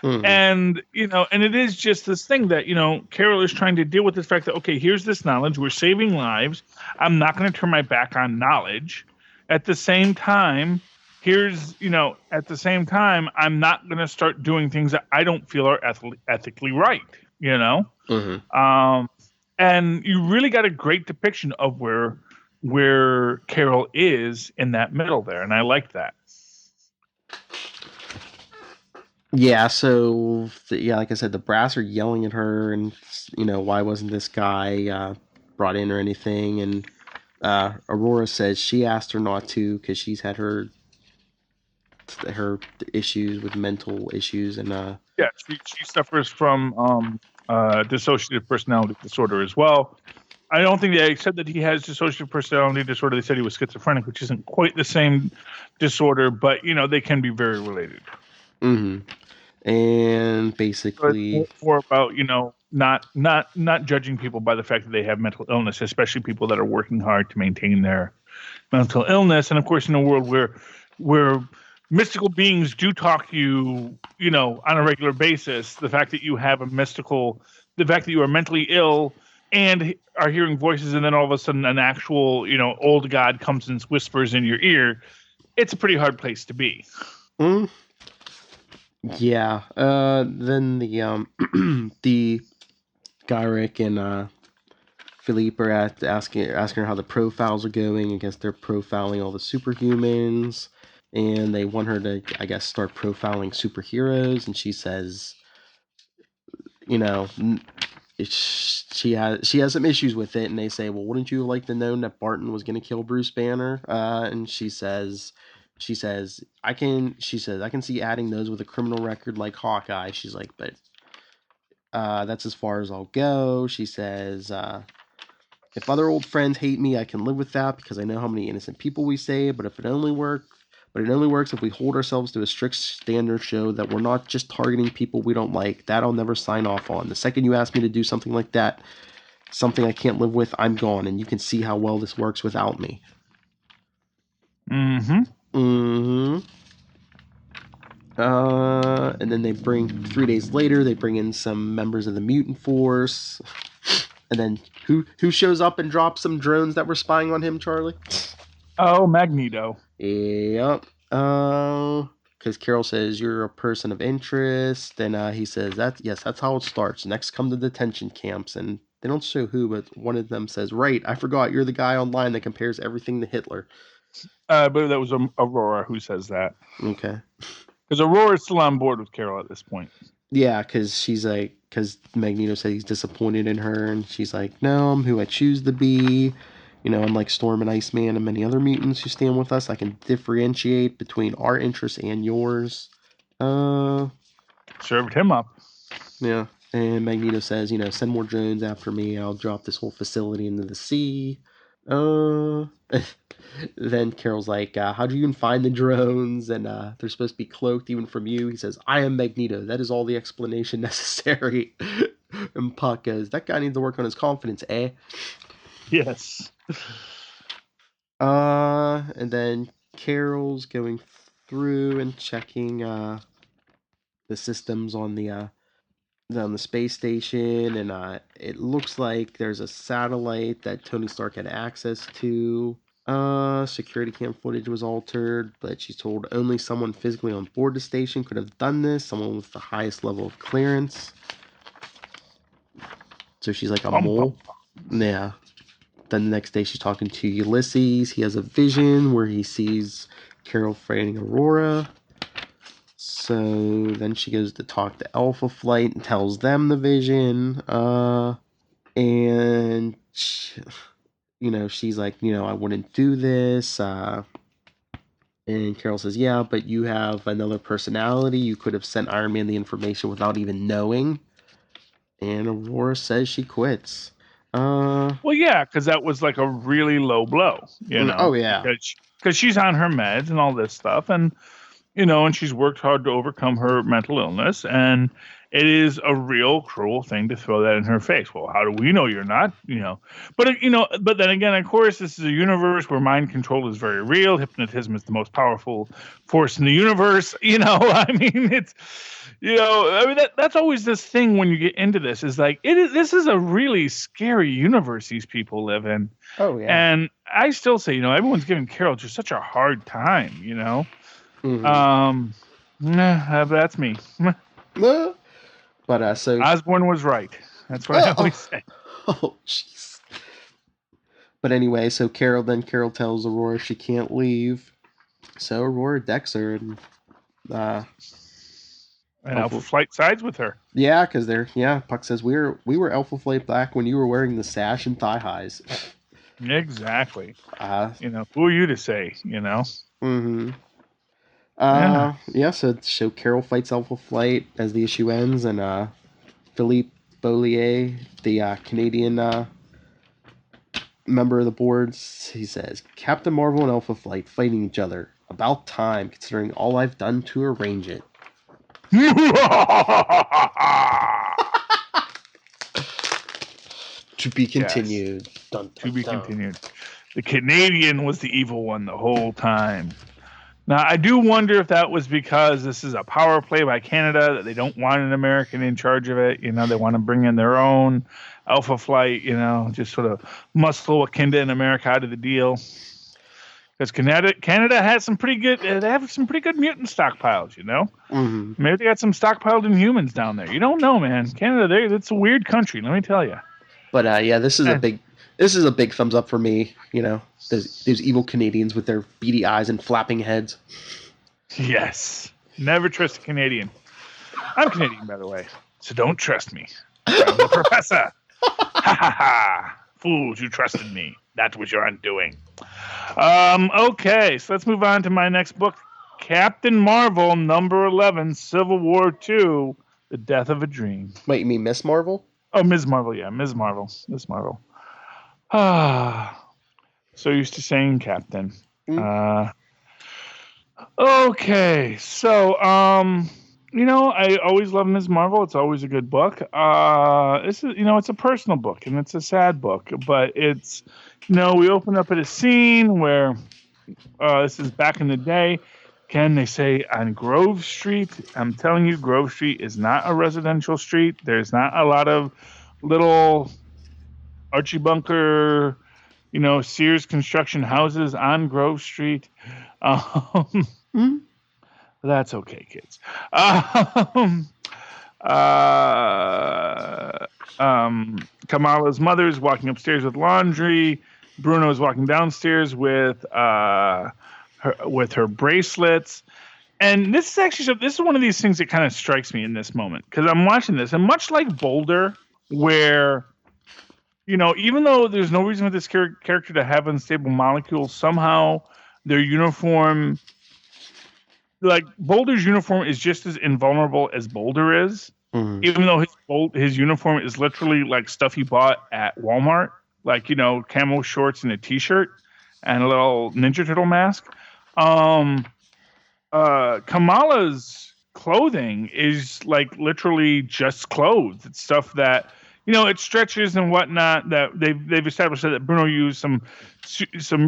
And and it is just this thing that Carol is trying to deal with, this fact that, okay, here's this knowledge, we're saving lives, I'm not going to turn my back on knowledge. At the same time, I'm not going to start doing things that I don't feel are ethically right, and you really got a great depiction of where Carol is in that middle there, and I like that. Yeah, so like I said, the brass are yelling at her, and why wasn't this guy brought in or anything? And Aurora says she asked her not to because she's had her issues with mental issues, and she suffers from dissociative personality disorder as well. I don't think they said that he has dissociative personality disorder. They said he was schizophrenic, which isn't quite the same disorder, but they can be very related. And basically, but more about not judging people by the fact that they have mental illness, especially people that are working hard to maintain their mental illness. And of course, in a world where mystical beings do talk to you, on a regular basis, the fact that you have the fact that you are mentally ill and are hearing voices, and then all of a sudden an actual, old god comes and whispers in your ear, it's a pretty hard place to be. Yeah. Then the Gyrick and Philippe are asking her how the profiles are going. I guess they're profiling all the superhumans. and they want her to, I guess, start profiling superheroes. And she says, you know, she has some issues with it. And they say, well, wouldn't you like to know that Barton was going to kill Bruce Banner? And she says, I can see adding those with a criminal record like Hawkeye. She's like, but that's as far as I'll go. She says, if other old friends hate me, I can live with that because I know how many innocent people we save. But it only works if we hold ourselves to a strict standard, show that we're not just targeting people we don't like. That I'll never sign off on. The second you ask me to do something like that, something I can't live with, I'm gone. And you can see how well this works without me. And then 3 days later, they bring in some members of the mutant force. And then who shows up and drops some drones that were spying on him, Charlie? Oh, Magneto. Yep. Because Carol says, you're a person of interest. And he says, that's how it starts. Next come the detention camps. And they don't show who, but one of them says, right, I forgot, you're the guy online that compares everything to Hitler. I believe that was Aurora who says that. Okay. Because Aurora's still on board with Carol at this point. Yeah, because Magneto said he's disappointed in her, and she's like, no, I'm who I choose to be. Unlike Storm and Iceman and many other mutants who stand with us, I can differentiate between our interests and yours. Served him up. Yeah, and Magneto says, send more drones after me. I'll drop this whole facility into the sea. Then Carol's like, how do you even find the drones? And they're supposed to be cloaked even from you. He says, I am Magneto. That is all the explanation necessary. And Puck goes, that guy needs to work on his confidence, eh? Yes. And then Carol's going through and checking the systems on the space station, and it looks like there's a satellite that Tony Stark had access to. Security cam footage was altered, but she's told only someone physically on board the station could have done this, someone with the highest level of clearance. So she's like a mole. Yeah. Then the next day she's talking to Ulysses. He has a vision where he sees Carol fighting Aurora. So then she goes to talk to Alpha Flight and tells them the vision. And she's like, I wouldn't do this. And Carol says, yeah, but you have another personality. You could have sent Iron Man the information without even knowing. And Aurora says she quits. Well, yeah, because that was like a really low blow, Oh, yeah. Because she's on her meds and all this stuff. And, and she's worked hard to overcome her mental illness. And it is a real cruel thing to throw that in her face. Well, how do we know you're not? But then again, of course, this is a universe where mind control is very real. Hypnotism is the most powerful force in the universe. I mean, it's, that's always this thing when you get into this is like, this is a really scary universe these people live in. Oh, yeah. And I still say, everyone's giving Carol just such a hard time, Mm-hmm. That's me. But so Osborn was right. That's what I always say. Oh, jeez. But anyway, so Carol tells Aurora she can't leave. So Aurora decks her, and Alpha Flight sides with her. Yeah, because Puck says we were Alpha Flight back when you were wearing the sash and thigh highs. Exactly. Who are you to say? Mm-hmm. So Carol fights Alpha Flight as the issue ends, and Philippe Beaulier, the Canadian member of the boards, he says, Captain Marvel and Alpha Flight fighting each other. About time, considering all I've done to arrange it. To be continued. Yes. Dun, dun, to be continued. The Canadian was the evil one the whole time. Now, I do wonder if that was because this is a power play by Canada, that they don't want an American in charge of it. They want to bring in their own Alpha Flight, just sort of muscle Wakanda and America out of the deal. Because Canada has some pretty good, they have some pretty good mutant stockpiles, Mm-hmm. Maybe they got some stockpiled Inhumans down there. You don't know, man. Canada, it's a weird country, let me tell you. But this is This is a big thumbs up for me. Those evil Canadians with their beady eyes and flapping heads. Yes. Never trust a Canadian. I'm Canadian, by the way, so don't trust me. I'm the professor. Ha ha ha. Fools, you trusted me. That was your undoing. Okay, so let's move on to my next book. Captain Marvel, number 11, Civil War II, The Death of a Dream. Wait, you mean Miss Marvel? Oh, Ms. Marvel, yeah, Ms. Marvel. Miss Marvel. So used to saying Captain. Okay, so I always love Ms. Marvel. It's always a good book. This is, it's a personal book and it's a sad book, but it's, we open up at a scene where this is back in the day. Again, they say on Grove Street. I'm telling you, Grove Street is not a residential street. There's not a lot of little Archie Bunker, Sears construction houses on Grove Street. That's okay, kids. Kamala's mother's walking upstairs with laundry. Bruno's walking downstairs with her bracelets. And this is one of these things that kind of strikes me in this moment because I'm watching this, and much like Boulder, where even though there's no reason for this character to have unstable molecules, somehow their uniform, like Boulder's uniform, is just as invulnerable as Boulder is. Mm-hmm. Even though his uniform is literally like stuff he bought at Walmart, like camo shorts and a t-shirt and a little Ninja Turtle mask. Kamala's clothing is like literally just clothes. It's stuff that it stretches and whatnot. That they've established that Bruno used some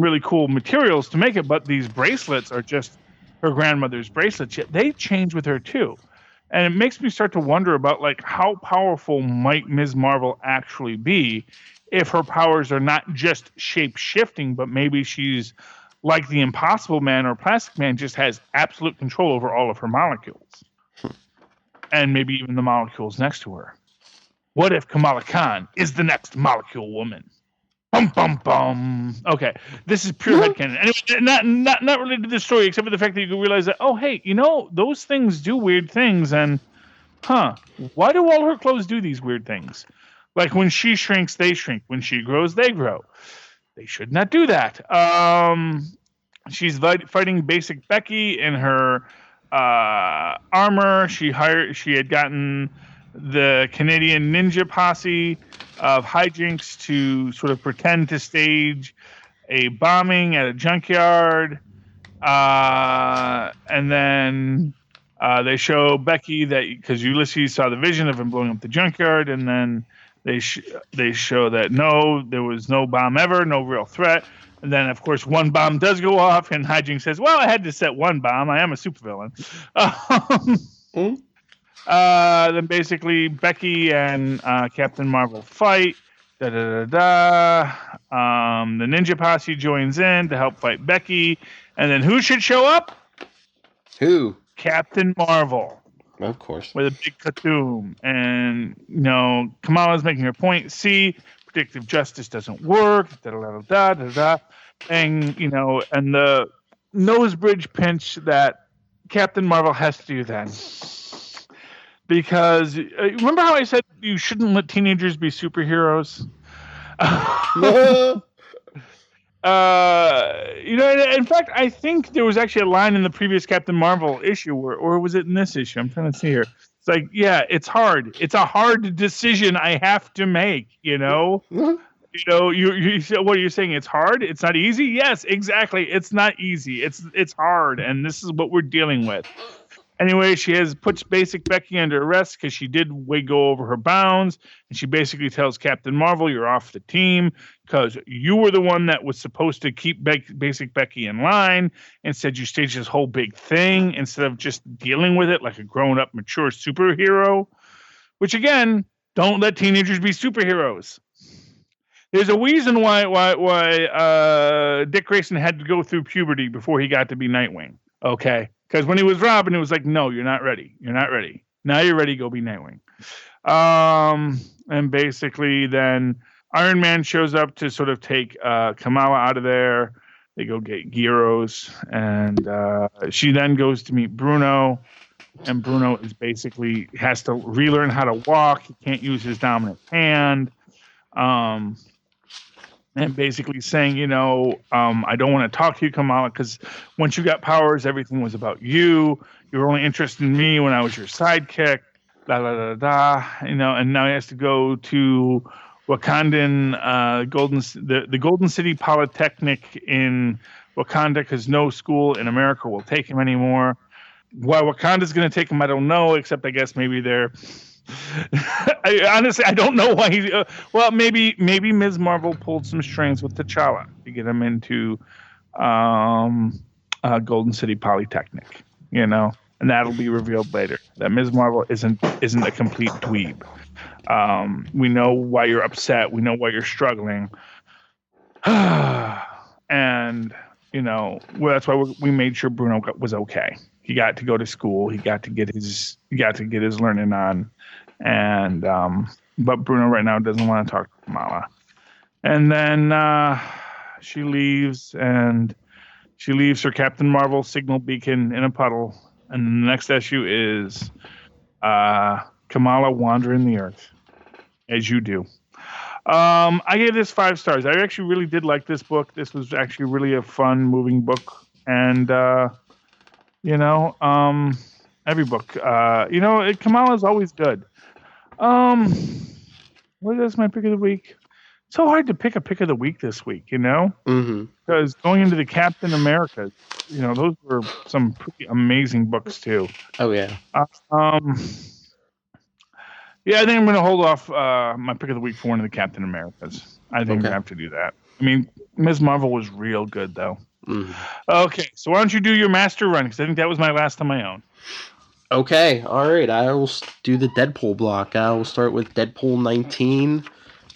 really cool materials to make it, but these bracelets are just her grandmother's bracelets. Yet they change with her too, and it makes me start to wonder about like how powerful might Ms. Marvel actually be if her powers are not just shape shifting, but maybe she's like the Impossible Man or Plastic Man, just has absolute control over all of her molecules. And maybe even the molecules next to her. What if Kamala Khan is the next molecule woman? Bum, bum, bum. Okay, this is pure headcanon. Anyway, not related to the story, except for the fact that you can realize that, oh, hey, those things do weird things, and, why do all her clothes do these weird things? Like when she shrinks, they shrink. When she grows, they grow. They should not do that. She's fighting Basic Becky in her armor. She had gotten the Canadian Ninja Posse of hijinks to sort of pretend to stage a bombing at a junkyard. And then they show Becky that because Ulysses saw the vision of him blowing up the junkyard, and then they show that no, there was no bomb ever, no real threat. And then, of course, one bomb does go off, and Hijinks says, well, I had to set one bomb. I am a supervillain. Then basically Becky and Captain Marvel fight. The Ninja Posse joins in to help fight Becky. And then who should show up? Who? Captain Marvel. Of course. With a big katoom. And, Kamala's making her point. See, predictive justice doesn't work. And, and the nose bridge pinch that Captain Marvel has to do then. Because, remember how I said you shouldn't let teenagers be superheroes? In fact, I think there was actually a line in the previous Captain Marvel issue, or was it in this issue? I'm trying to see here. It's like, yeah, it's hard. It's a hard decision I have to make. You what are you saying? It's hard. It's not easy. Yes, exactly. It's not easy. It's hard, and this is what we're dealing with. Anyway, she puts Basic Becky under arrest because she did go over her bounds, and she basically tells Captain Marvel, you're off the team because you were the one that was supposed to keep Basic Becky in line. Instead, you staged this whole big thing instead of just dealing with it like a grown-up, mature superhero, which, again, don't let teenagers be superheroes. There's a reason why Dick Grayson had to go through puberty before he got to be Nightwing, okay? Because when he was Robin, it was like, no, you're not ready. You're not ready. Now you're ready. Go be Nightwing. And basically then Iron Man shows up to sort of take Kamala out of there. They go get Gyros, and she then goes to meet Bruno. And Bruno is basically has to relearn how to walk. He can't use his dominant hand. And basically saying, I don't want to talk to you, Kamala, because once you got powers, everything was about you. You were only interested in me when I was your sidekick. Da da da da. And now he has to go to Wakandan, the Golden City Polytechnic in Wakanda, because no school in America will take him anymore. Why Wakanda's going to take him, I don't know. Except I guess maybe they're. Honestly, I don't know why he. Well, maybe Ms. Marvel pulled some strings with T'Challa to get him into Golden City Polytechnic, and that'll be revealed later. That Ms. Marvel isn't a complete dweeb. We know why you're upset. We know why you're struggling, and that's why we made sure Bruno was okay. He got to go to school. He got to get his learning on. And but Bruno right now doesn't want to talk to Kamala. And then she leaves her Captain Marvel signal beacon in a puddle. And the next issue is Kamala wandering the earth, as you do. I gave this 5 stars. I actually really did like this book. This was actually really a fun, moving book. And every book, Kamala's always good. What is my pick of the week? It's so hard to pick a pick of the week this week, Mm-hmm. Because going into the Captain America, those were some pretty amazing books too. Oh yeah. Yeah, I think I'm going to hold off my pick of the week for one of the Captain Americas. I think I'm going to have to do that. I mean, Ms. Marvel was real good though. Mm-hmm. Okay, so why don't you do your master run? Because I think that was my last on my own. Okay, all right. I will do the Deadpool block. I will start with Deadpool 19.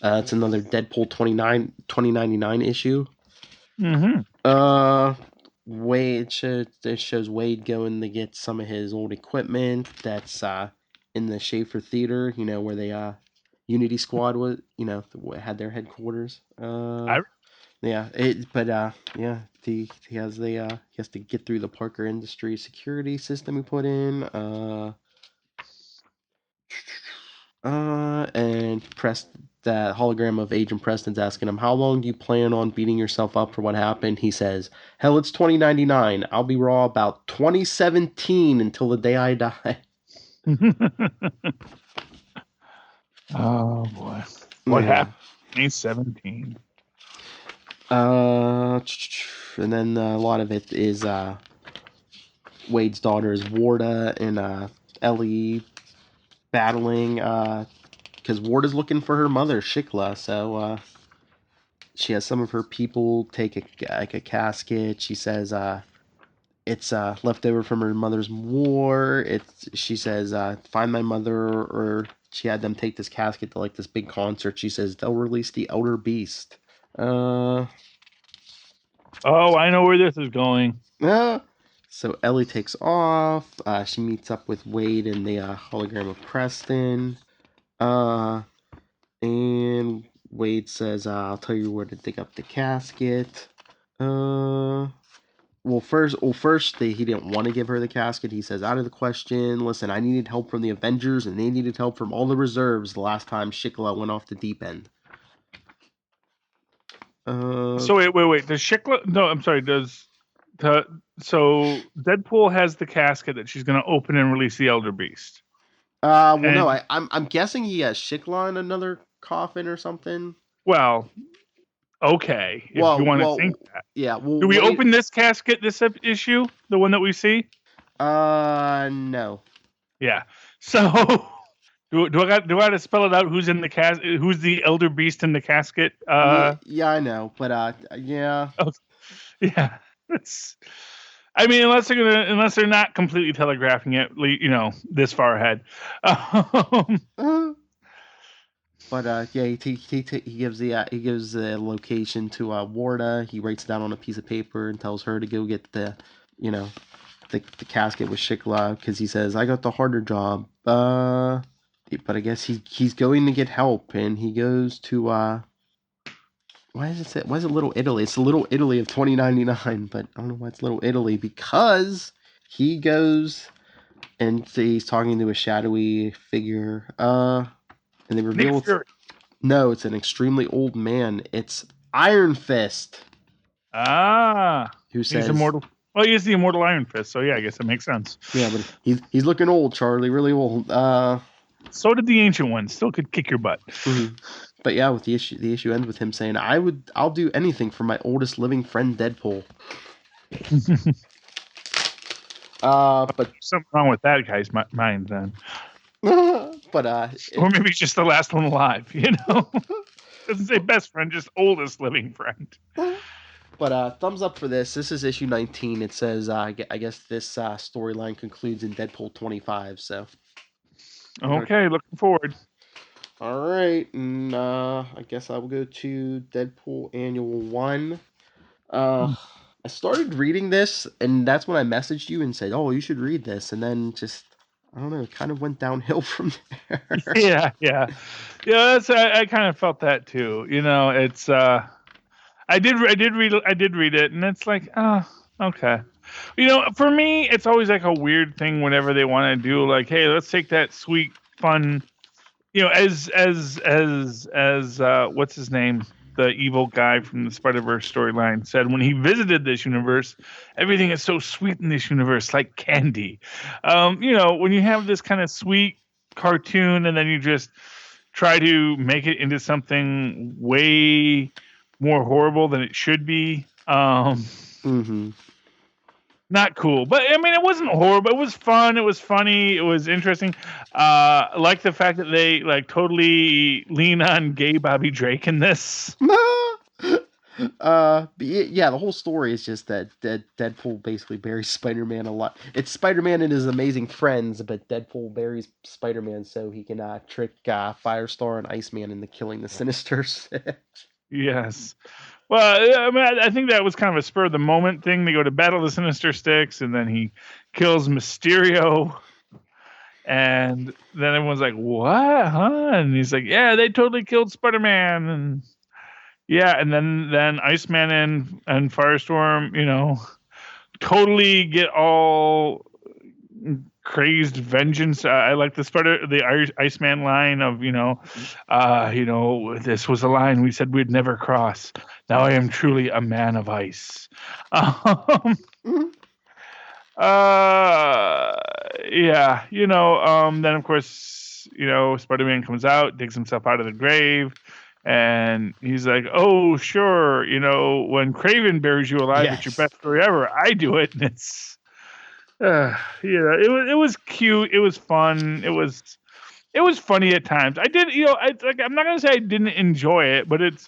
It's another Deadpool 2099 issue. Mm-hmm. Wade shows Wade going to get some of his old equipment that's in the Schaefer Theater, where they Unity Squad was, had their headquarters. He has he has to get through the Parker Industries security system he put in. And that hologram of Agent Preston's asking him, "How long do you plan on beating yourself up for what happened?" He says, "Hell, it's 2099. I'll be raw about 2017 until the day I die." Oh boy, what happened? 2017. And then a lot of it is Wade's daughters Warda and Ellie battling because Warda's looking for her mother Shikla, so she has some of her people take a casket. She says it's left over from her mother's war. She says find my mother, or she had them take this casket to like this big concert. She says they'll release the Elder Beast. Oh, I know where this is going. So Ellie takes off. She meets up with Wade and the hologram of Preston. And Wade says, "I'll tell you where to dig up the casket." First he didn't want to give her the casket. He says, "Out of the question. Listen, I needed help from the Avengers, and they needed help from all the reserves the last time Shikla went off the deep end." So wait. Does Shikla? No, I'm sorry. So Deadpool has the casket that she's going to open and release the Elder Beast. No, I'm guessing he has Shikla in another coffin or something. Well, okay. If you want to think that. Yeah. Do we open this casket this issue? The one that we see? No. Yeah. So do I got to spell it out? Who's in the Who's the Elder Beast in the casket? Yeah, I know, but yeah. Okay. Yeah. Unless they're not completely telegraphing it, this far ahead. But he gives the location to Warda. He writes it down on a piece of paper and tells her to go get the casket with Shikla, because he says, "I got the harder job." But I guess he's going to get help, and he goes to Why is it Little Italy? It's the Little Italy of 2099, but I don't know why it's Little Italy, because he goes and he's talking to a shadowy figure. And they reveal Nick Fury. No, it's an extremely old man. It's Iron Fist. Who says he's immortal. Well, he is the immortal Iron Fist, so yeah, I guess that makes sense. Yeah, but he's looking old, Charlie, really old. So did the Ancient One. Still could kick your butt. Mm-hmm. But yeah, with the issue ends with him saying, I'll do anything for my oldest living friend, Deadpool. But something wrong with that guy's mind then. But or maybe he's just the last one alive, Doesn't say best friend, just oldest living friend. But thumbs up for this. This is issue 19. It says, I guess this storyline concludes in Deadpool 25. So. Okay, looking forward. All right, and I guess I will go to Deadpool Annual 1. I started reading this, and that's when I messaged you and said, "Oh, you should read this," and then just. I don't know. It kind of went downhill from there. Yeah. I kind of felt that too. It's I did read it, and it's like, oh, okay. For me, it's always like a weird thing whenever they want to do like, hey, let's take that sweet, fun, as what's his name? The evil guy from the Spider-Verse storyline said when he visited this universe, everything is so sweet in this universe, like candy. When you have this kind of sweet cartoon and then you just try to make it into something way more horrible than it should be. Not cool, but I mean, it wasn't horrible. It was fun. It was funny. It was interesting. I like the fact that they like totally lean on gay Bobby Drake in this. Yeah, the whole story is just that Deadpool basically buries Spider-Man a lot. It's Spider-Man and his amazing friends, but Deadpool buries Spider-Man so he can trick Firestar and Iceman into killing the Sinister Six. Yes. Well, I mean, I think that was kind of a spur of the moment thing. They go to battle the Sinister Six, and then he kills Mysterio. And then everyone's like, what? Huh? And he's like, yeah, they totally killed Spider-Man. And yeah, and then Iceman and Firestorm, totally get all crazed vengeance. I like the Iceman line of, this was a line we said we'd never cross. Now I am truly a man of ice. Yeah, then of course, Spider-Man comes out, digs himself out of the grave, and he's like, oh, sure, when Kraven buries you alive, It's your best story ever. I do it, and it's, it was cute. It was fun. It was funny at times. I did, I'm not going to say I didn't enjoy it, but it's,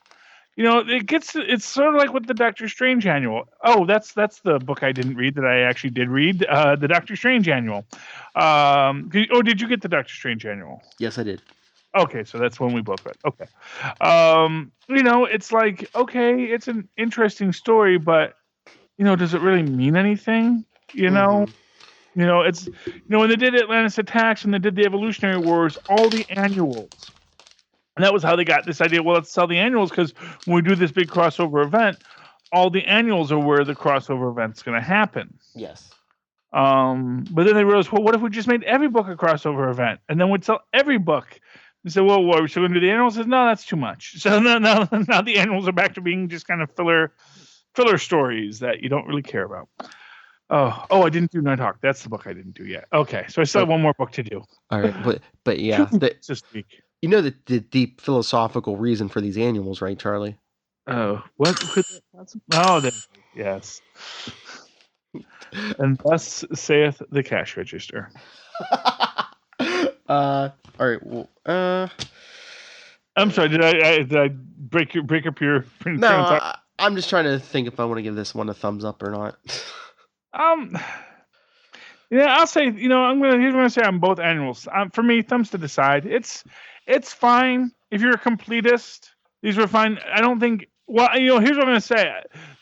it's sort of like with the Doctor Strange annual. Oh, that's the book I didn't read that I actually did read, the Doctor Strange annual. Did you get the Doctor Strange annual? Yes, I did. Okay, so that's one we both read. Okay. It's like, okay, it's an interesting story, but, does it really mean anything? It's, when they did Atlantis Attacks and they did the Evolutionary Wars, all the annuals. And that was how they got this idea. Well, let's sell the annuals because when we do this big crossover event, all the annuals are where the crossover event's going to happen. Yes. But then they realized, well, what if we just made every book a crossover event? And then we'd sell every book. They said, well, are we still going to do the annuals? I said, no, that's too much. So now the annuals are back to being just kind of filler stories that you don't really care about. Oh, I didn't do Nighthawk. That's the book I didn't do yet. Okay, so I still have one more book to do. All right, but yeah. This week. You know the deep philosophical reason for these annuals, right, Charlie? Oh, what? Oh, yes. And thus saith the cash register. All right. Well, I'm sorry. Did I break up your? No, I'm just trying to think if I want to give this one a thumbs up or not. Yeah, I'll say. Here's what I'm gonna say on both annuals. For me, thumbs to the side. It's fine if you're a completist. These were fine. I don't think. Well, here's what I'm going to say.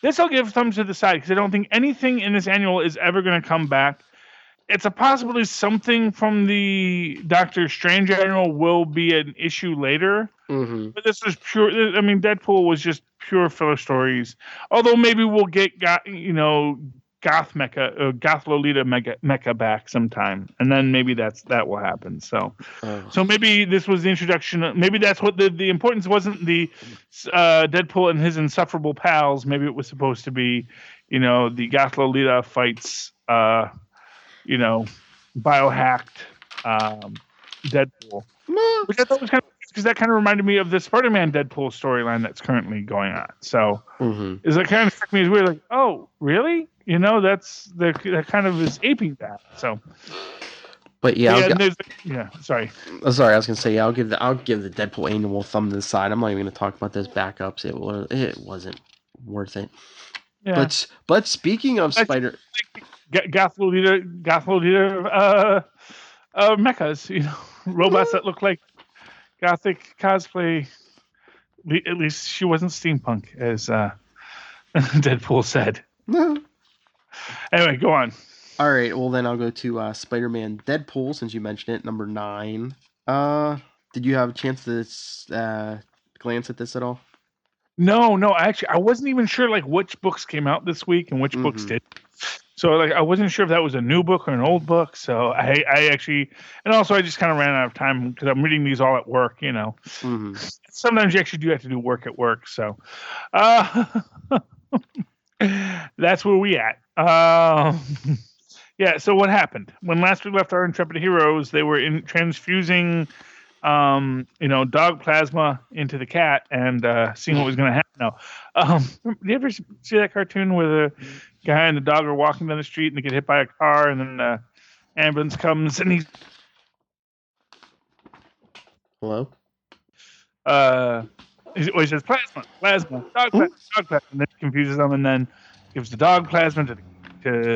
This I'll give thumbs to the side because I don't think anything in this annual is ever going to come back. It's a possibility something from the Doctor Strange annual will be an issue later. Mm-hmm. But this was pure. I mean, Deadpool was just pure filler stories. Although maybe we'll get Goth Mecha, Goth Lolita Mecha back sometime, and then maybe that will happen. So maybe this was the introduction. Maybe that's what the importance wasn't the Deadpool and his insufferable pals. Maybe it was supposed to be, the Goth Lolita fights, biohacked Deadpool, which I thought was kind of, because that kind of reminded me of the Spider-Man Deadpool storyline that's currently going on. So is that kind of struck me as weird, like, oh, really? That kind of is aping that. So, but sorry. Sorry, I was gonna say I'll give the Deadpool annual thumb to the side. I'm not even gonna talk about those backups. It wasn't worth it. Yeah. But speaking of Spider, Goth Lolita mechas, robots that look like gothic cosplay. At least she wasn't steampunk, as Deadpool said. No. Anyway, go on. All right. Well, then I'll go to Spider-Man Deadpool, since you mentioned it, number 9. Did you have a chance to glance at this at all? No. Actually, I wasn't even sure like which books came out this week and which books did. So I wasn't sure if that was a new book or an old book. So I actually, and also I just kind of ran out of time because I'm reading these all at work. Sometimes you actually do have to do work at work. So that's where we at. Yeah. So what happened when last we left our intrepid heroes? They were transfusing, dog plasma into the cat and seeing what was going to happen. Now, do you ever see that cartoon where the guy and the dog are walking down the street and they get hit by a car, and then the ambulance comes and he's hello. He says plasma, dog plasma, and then confuses them, and then gives the dog plasma to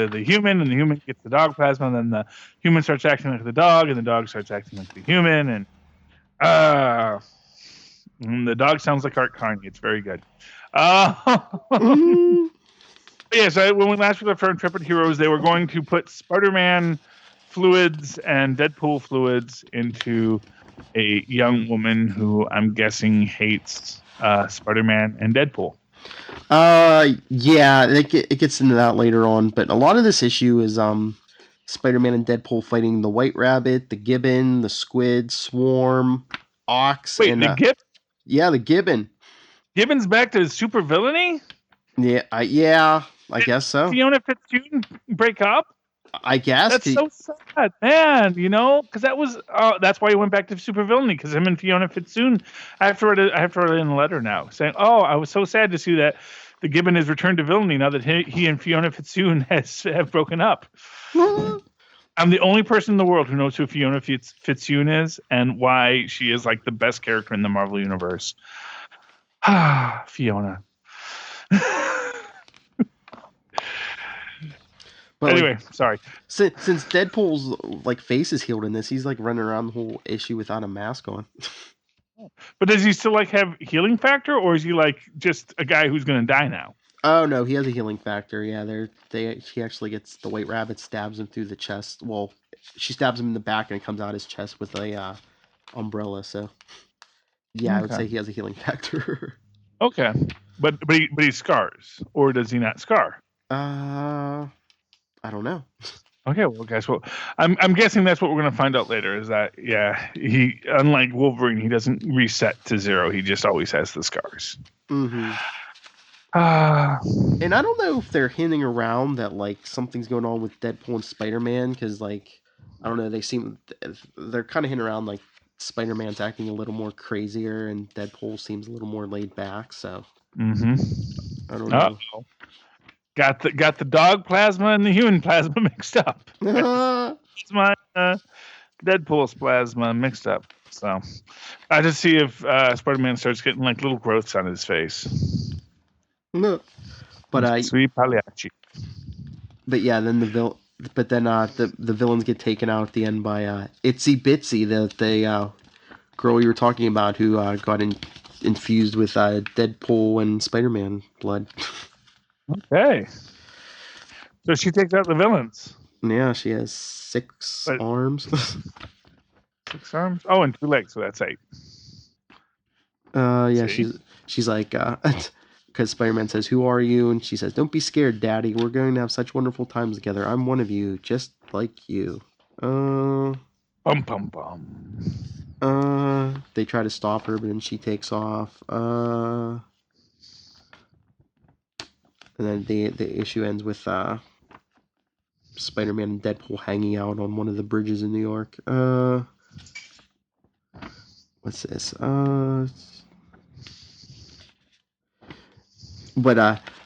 the human, and the human gets the dog plasma, and then the human starts acting like the dog, and the dog starts acting like the human, and the dog sounds like Art Carney. It's very good. So when we last left our intrepid heroes, they were going to put Spider-Man fluids and Deadpool fluids into a young woman who I'm guessing hates Spider-Man and Deadpool. Yeah, it gets into that later on, but a lot of this issue is Spider-Man and Deadpool fighting the White Rabbit, the Gibbon, the Squid, Swarm, Ox. Wait, the Gibbon? Yeah, the Gibbon. Gibbon's back to super villainy? Yeah, I guess so. Fiona Fitzhugh break up? I guess. That's so sad, man, because that's why he went back to super villainy, because him and Fiona Fitzhugh, I have to write in a letter now saying, I was so sad to see that the Gibbon has returned to villainy now that he and Fiona Fitzhugh have broken up. I'm the only person in the world who knows who Fiona Fitzhugh is and why she is like the best character in the Marvel Universe. Fiona. But anyway, sorry. Since Deadpool's face is healed in this, he's running around the whole issue without a mask on. But does he still have healing factor, or is he just a guy who's going to die now? Oh no, he has a healing factor. Yeah, he actually gets the White Rabbit stabs him through the chest. Well, she stabs him in the back and it comes out his chest with a umbrella. So yeah, okay. I would say he has a healing factor. Okay, but he scars, or does he not scar? I don't know. Okay, well, guys, I'm guessing that's what we're going to find out later. Is that he, unlike Wolverine, he doesn't reset to 0. He just always has the scars. Mm-hmm. And I don't know if they're hinting around that something's going on with Deadpool and Spider-Man, because I don't know, they're kind of hinting around Spider-Man's acting a little more crazier and Deadpool seems a little more laid back. So I don't know. Uh-oh. Got the dog plasma and the human plasma mixed up. It's my Deadpool's plasma mixed up. So I just see if Spider-Man starts getting little growths on his face. No, but sweet Pagliacci. But yeah, then the villains get taken out at the end by Itsy Bitsy, the girl you were talking about who got infused with Deadpool and Spider-Man blood. Okay. So she takes out the villains. Yeah, she has 6 arms. 6 arms? Oh, and 2 legs, so that's 8. Yeah, See? she's like, because Spider-Man says, "Who are you?" And she says, "Don't be scared, Daddy. We're going to have such wonderful times together. I'm one of you, just like you." Uh, Bum bum bum. they try to stop her, but then she takes off. And then the issue ends with Spider-Man and Deadpool hanging out on one of the bridges in New York. What's this?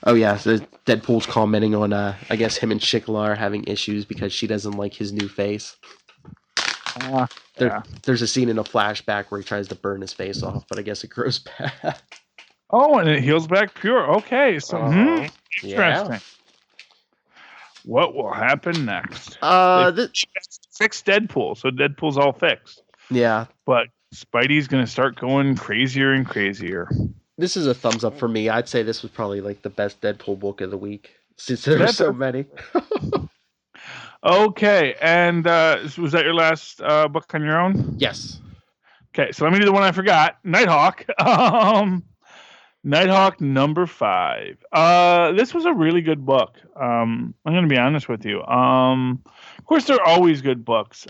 Oh yeah, so Deadpool's commenting on I guess him and Shikla are having issues because she doesn't like his new face. There's a scene in a flashback where he tries to burn his face off, but I guess it grows back. Oh, and it heals back pure. Okay, so interesting. Yeah. What will happen next? Fix Deadpool, so Deadpool's all fixed. Yeah. But Spidey's going to start going crazier and crazier. This is a thumbs up for me. I'd say this was probably like the best Deadpool book of the week since there were so many. Okay, and was that your last book on your own? Yes. Okay, so let me do the one I forgot. Nighthawk. Nighthawk number 5. This was a really good book. I'm going to be honest with you. Of course, they're always good books.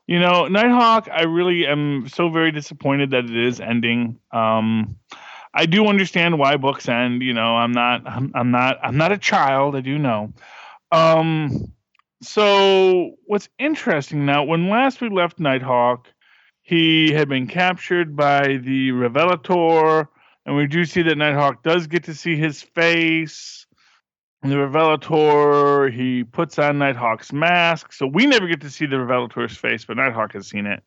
Nighthawk, I really am so very disappointed that it is ending. I do understand why books end. I'm not a child. I do know. So what's interesting now, when last we left Nighthawk, he had been captured by the Revelator, and we do see that Nighthawk does get to see his face. And the Revelator, he puts on Nighthawk's mask, so we never get to see the Revelator's face, but Nighthawk has seen it.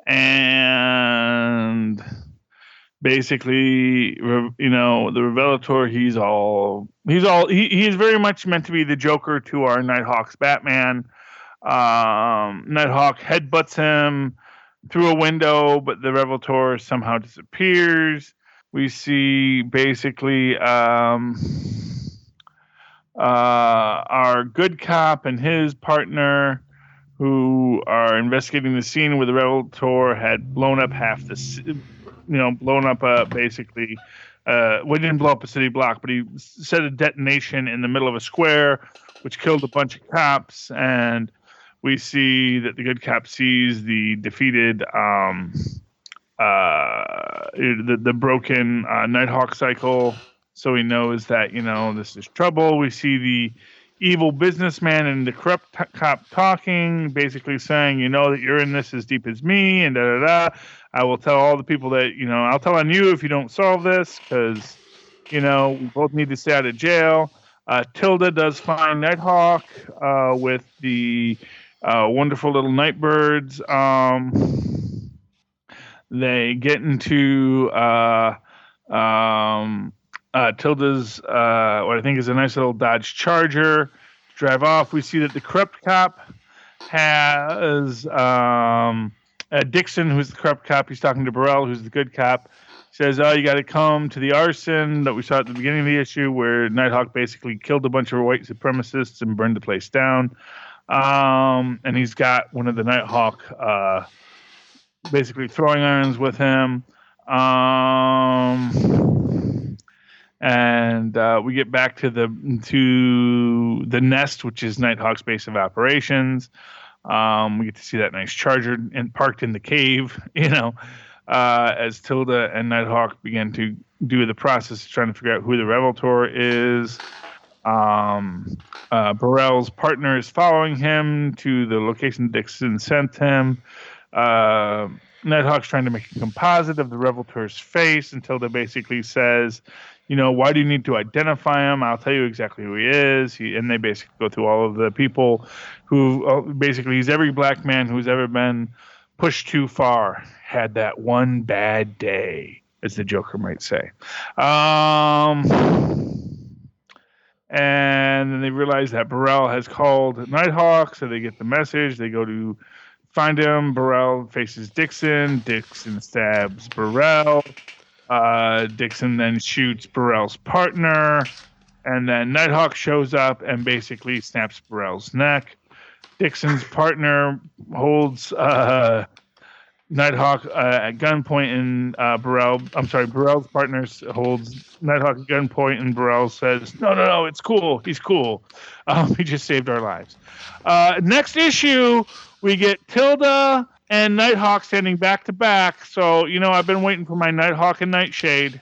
And basically, the Revelator, he is very much meant to be the Joker to our Nighthawk's Batman. Nighthawk headbutts him through a window, but the Revelator somehow disappears. We see basically our good cop and his partner, who are investigating the scene where the Revelator had blown up basically. We didn't blow up a city block, but he set a detonation in the middle of a square, which killed a bunch of cops. And we see that the good cop sees the defeated, the broken Nighthawk cycle. So he knows that, this is trouble. We see the evil businessman and the corrupt cop talking, basically saying, that you're in this as deep as me, and da-da-da. I will tell all the people that, I'll tell on you if you don't solve this, because, we both need to stay out of jail. Tilda does find Nighthawk with the wonderful little Nightbirds. They get into Tilda's, what I think is a nice little Dodge Charger, drive off. We see that the corrupt cop has Dixon, who's the corrupt cop. He's talking to Burrell, who's the good cop. He says, you got to come to the arson that we saw at the beginning of the issue, where Nighthawk basically killed a bunch of white supremacists and burned the place down. And he's got one of the Nighthawk basically throwing irons with him. And we get back to the nest, which is Nighthawk's base of operations. We get to see that nice Charger parked in the cave, as Tilda and Nighthawk begin to do the process of trying to figure out who the Revelator is. Burrell's partner is following him to the location Dixon sent him. Nighthawk's trying to make a composite of the Revelator's face until Tilda basically says, why do you need to identify him? I'll tell you exactly who he is. And they basically go through all of the people who basically, he's every black man who's ever been pushed too far, had that one bad day, as the Joker might say. And then they realize that Burrell has called Nighthawk, so they get the message. They go to find him. Burrell faces Dixon. Dixon stabs Burrell. Dixon then shoots Burrell's partner, and then Nighthawk shows up and basically snaps Burrell's neck. Dixon's partner holds Nighthawk at gunpoint, and Burrell's partner holds Nighthawk at gunpoint, and Burrell says, "No, it's cool. He's cool. He just saved our lives." Next issue, we get Tilda and Nighthawk standing back to back. So I've been waiting for my Nighthawk and Nightshade,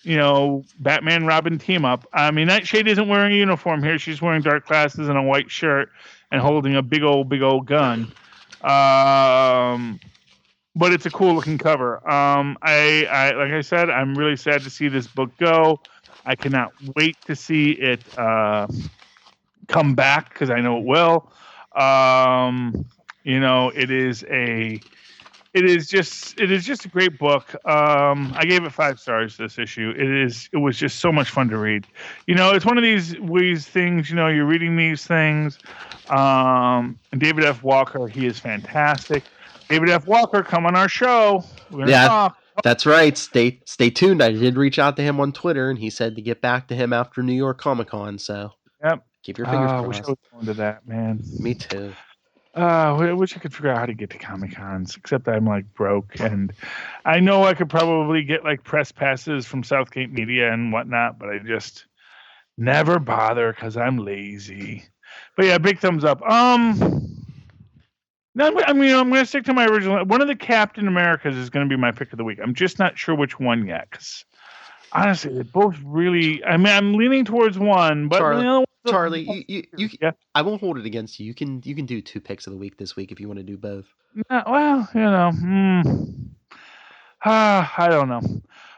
Batman Robin team up. I mean, Nightshade isn't wearing a uniform here. She's wearing dark glasses and a white shirt and holding a big old gun. But it's a cool looking cover. I like I said, I'm really sad to see this book go. I cannot wait to see it come back because I know it will. It is just a great book. I gave it 5 stars this issue. It was just so much fun to read. It's one of these things. You're reading these things. And David F. Walker, he is fantastic. David F. Walker, come on our show. We're gonna talk. That's right. Stay tuned. I did reach out to him on Twitter, and he said to get back to him after New York Comic Con. So keep your fingers crossed. I wish I was going to that, man. Me too. I wish I could figure out how to get to Comic Cons, except I'm like broke, and I know I could probably get like press passes from Southgate Media and whatnot, but I just never bother because I'm lazy. But yeah, big thumbs up. No, I'm going to stick to my original. One of the Captain Americas is going to be my pick of the week. I'm just not sure which one yet, because honestly, they both really. I mean, I'm leaning towards one, but Charlie, you yeah. I won't hold it against you. You can do 2 picks of the week this week if you want to do both. Well, I don't know.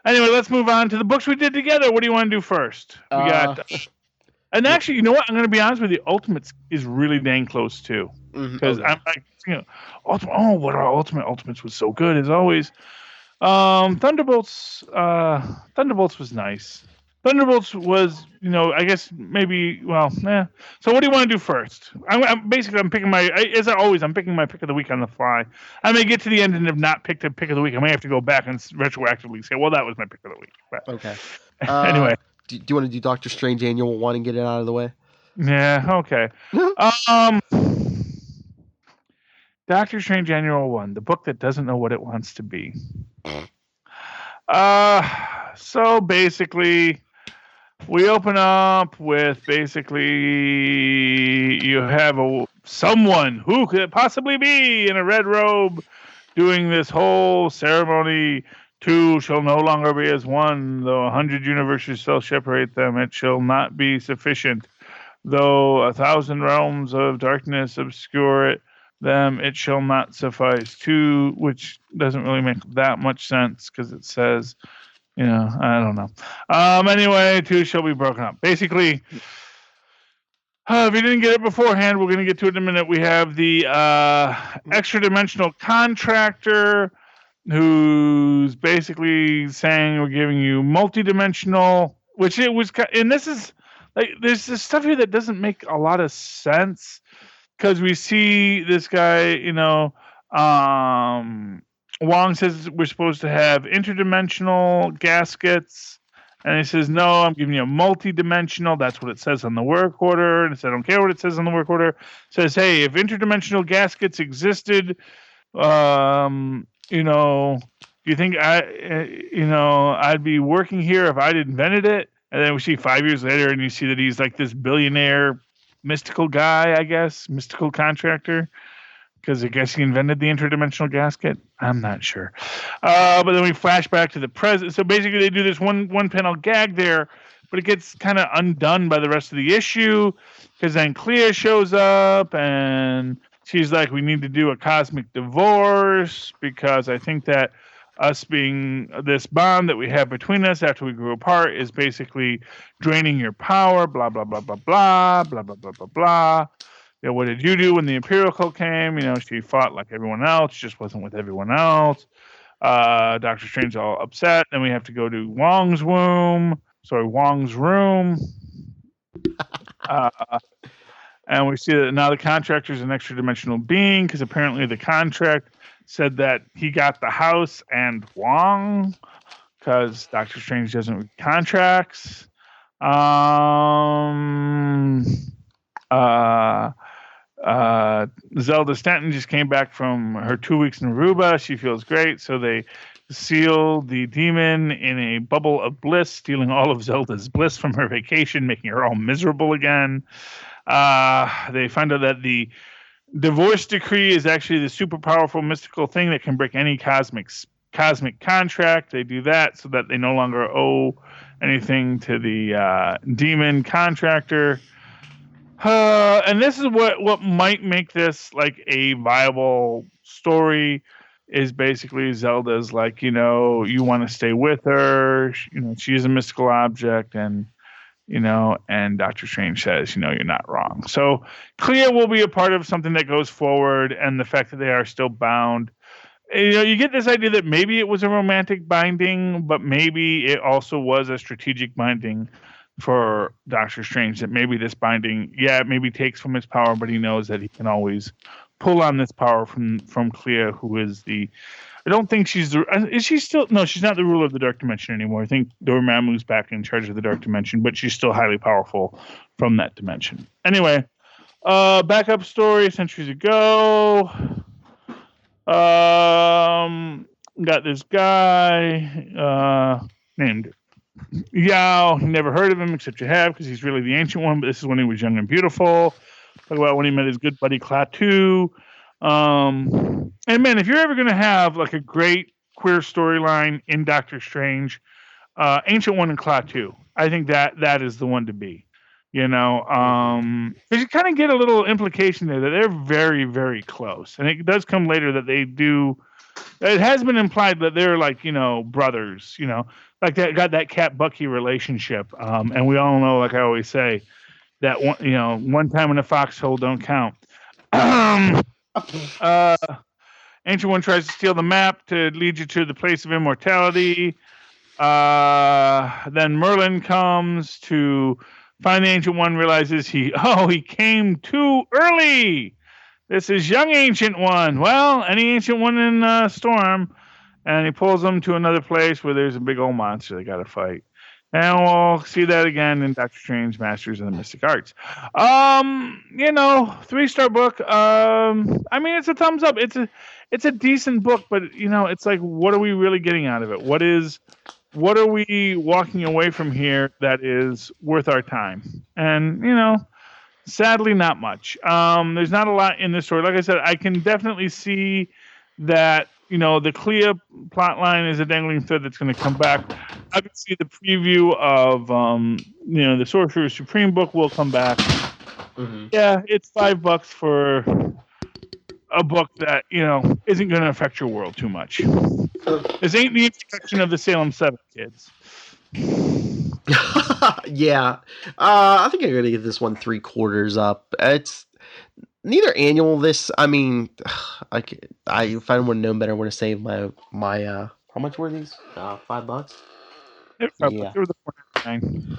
Anyway, let's move on to the books we did together. What do you want to do first? We got. And actually, you know what? I'm going to be honest with you. Ultimates is really dang close too, because I'm like, what are Ultimates was so good as always. Thunderbolts was nice. Thunderbolts was, I guess maybe, So what do you want to do first? I'm picking as always, I'm picking my pick of the week on the fly. I may get to the end and have not picked a pick of the week. I may have to go back and retroactively say, well, that was my pick of the week. But, okay. Anyway. Do you want to do Doctor Strange Annual 1 and get it out of the way? Yeah, okay. Doctor Strange Annual 1, the book that doesn't know what it wants to be. So basically, we open up with you have someone who could it possibly be in a red robe doing this whole ceremony. 2 shall no longer be as one, though 100 universes shall separate them. It shall not be sufficient, though 1,000 realms of darkness obscure them. It shall not suffice. 2, which doesn't really make that much sense because it says, I don't know. Anyway, 2 shall be broken up. Basically, if you didn't get it beforehand, we're going to get to it in a minute. We have the extra dimensional contractor, who's basically saying we're giving you multidimensional, which it was, and this is like there's this stuff here that doesn't make a lot of sense because we see this guy, Wong says we're supposed to have interdimensional gaskets, and he says no, I'm giving you a multidimensional. That's what it says on the work order, and it said I don't care what it says on the work order. It says, hey, if interdimensional gaskets existed, do you think I'd be working here if I'd invented it? And then we see 5 years later and you see that he's like this billionaire mystical guy, I guess, mystical contractor, because I guess he invented the interdimensional gasket. I'm not sure. But then we flash back to the present. So basically they do this one panel gag there, but it gets kind of undone by the rest of the issue because then Clea shows up and she's like, we need to do a cosmic divorce because I think that us being this bond that we have between us after we grew apart is basically draining your power, blah, blah, blah, blah, blah, blah, blah, blah, blah, blah. What did you do when the Imperial Cult came? She fought like everyone else, just wasn't with everyone else. Doctor Strange's all upset. Then we have to go to Wong's room. And we see that now the contractor is an extra dimensional being because apparently the contract said that he got the house and Wong because Doctor Strange doesn't read contracts. Zelda Stanton just came back from her 2 weeks in Aruba. She feels great, so they seal the demon in a bubble of bliss, stealing all of Zelda's bliss from her vacation, making her all miserable again. They find out that the divorce decree is actually the super powerful mystical thing that can break any cosmic contract. They do that so that they no longer owe anything to the demon contractor. And this is what might make this like a viable story is basically Zelda's like, you want to stay with her. She is a mystical object, and and Doctor Strange says, you're not wrong. So Clea will be a part of something that goes forward, and the fact that they are still bound. You get this idea that maybe it was a romantic binding, but maybe it also was a strategic binding for Doctor Strange, that maybe this binding, maybe takes from his power, but he knows that he can always pull on this power from Clea, who is I don't think is she still, no, she's not the ruler of the Dark Dimension anymore. I think Dormammu's back in charge of the Dark Dimension, but she's still highly powerful from that dimension. Anyway, backup story, centuries ago. Got this guy named Yao. Never heard of him, except you have, because he's really the ancient one, but this is when he was young and beautiful. Talk about when he met his good buddy Klaatu. And man, if you're ever going to have like a great queer storyline in Doctor Strange, Ancient One and Klaatu, I think that is the one to be. Because you kind of get a little implication there that they're very, very close. And it does come later that they do. It has been implied that they're like, brothers, like that, got that Cat Bucky relationship. And we all know, like I always say, that one time in a foxhole don't count. Ancient One tries to steal the map to lead you to the place of immortality. Then Merlin comes to find the Ancient One, realizes he came too early. This is young Ancient One. Well, any Ancient One in Storm. And he pulls them to another place where there's a big old monster they got to fight. And we'll see that again in Doctor Strange, Masters of the Mystic Arts. 3-star book. It's a thumbs up. It's a decent book, but it's like, what are we really getting out of it? What are we walking away from here that is worth our time? And sadly, not much. There's not a lot in this story. Like I said, I can definitely see that. The Clea plot line is a dangling thread that's going to come back. I can see the preview of, the Sorcerer Supreme book will come back. Mm-hmm. Yeah, it's $5 for a book that, isn't going to affect your world too much. This ain't the introduction of the Salem 7, kids. Yeah. I think I'm going to give this one 3/4 up. It's neither annual. This, I mean, if I would have known better, I would have saved my how much were these? $5. Yeah. They were the $4.99.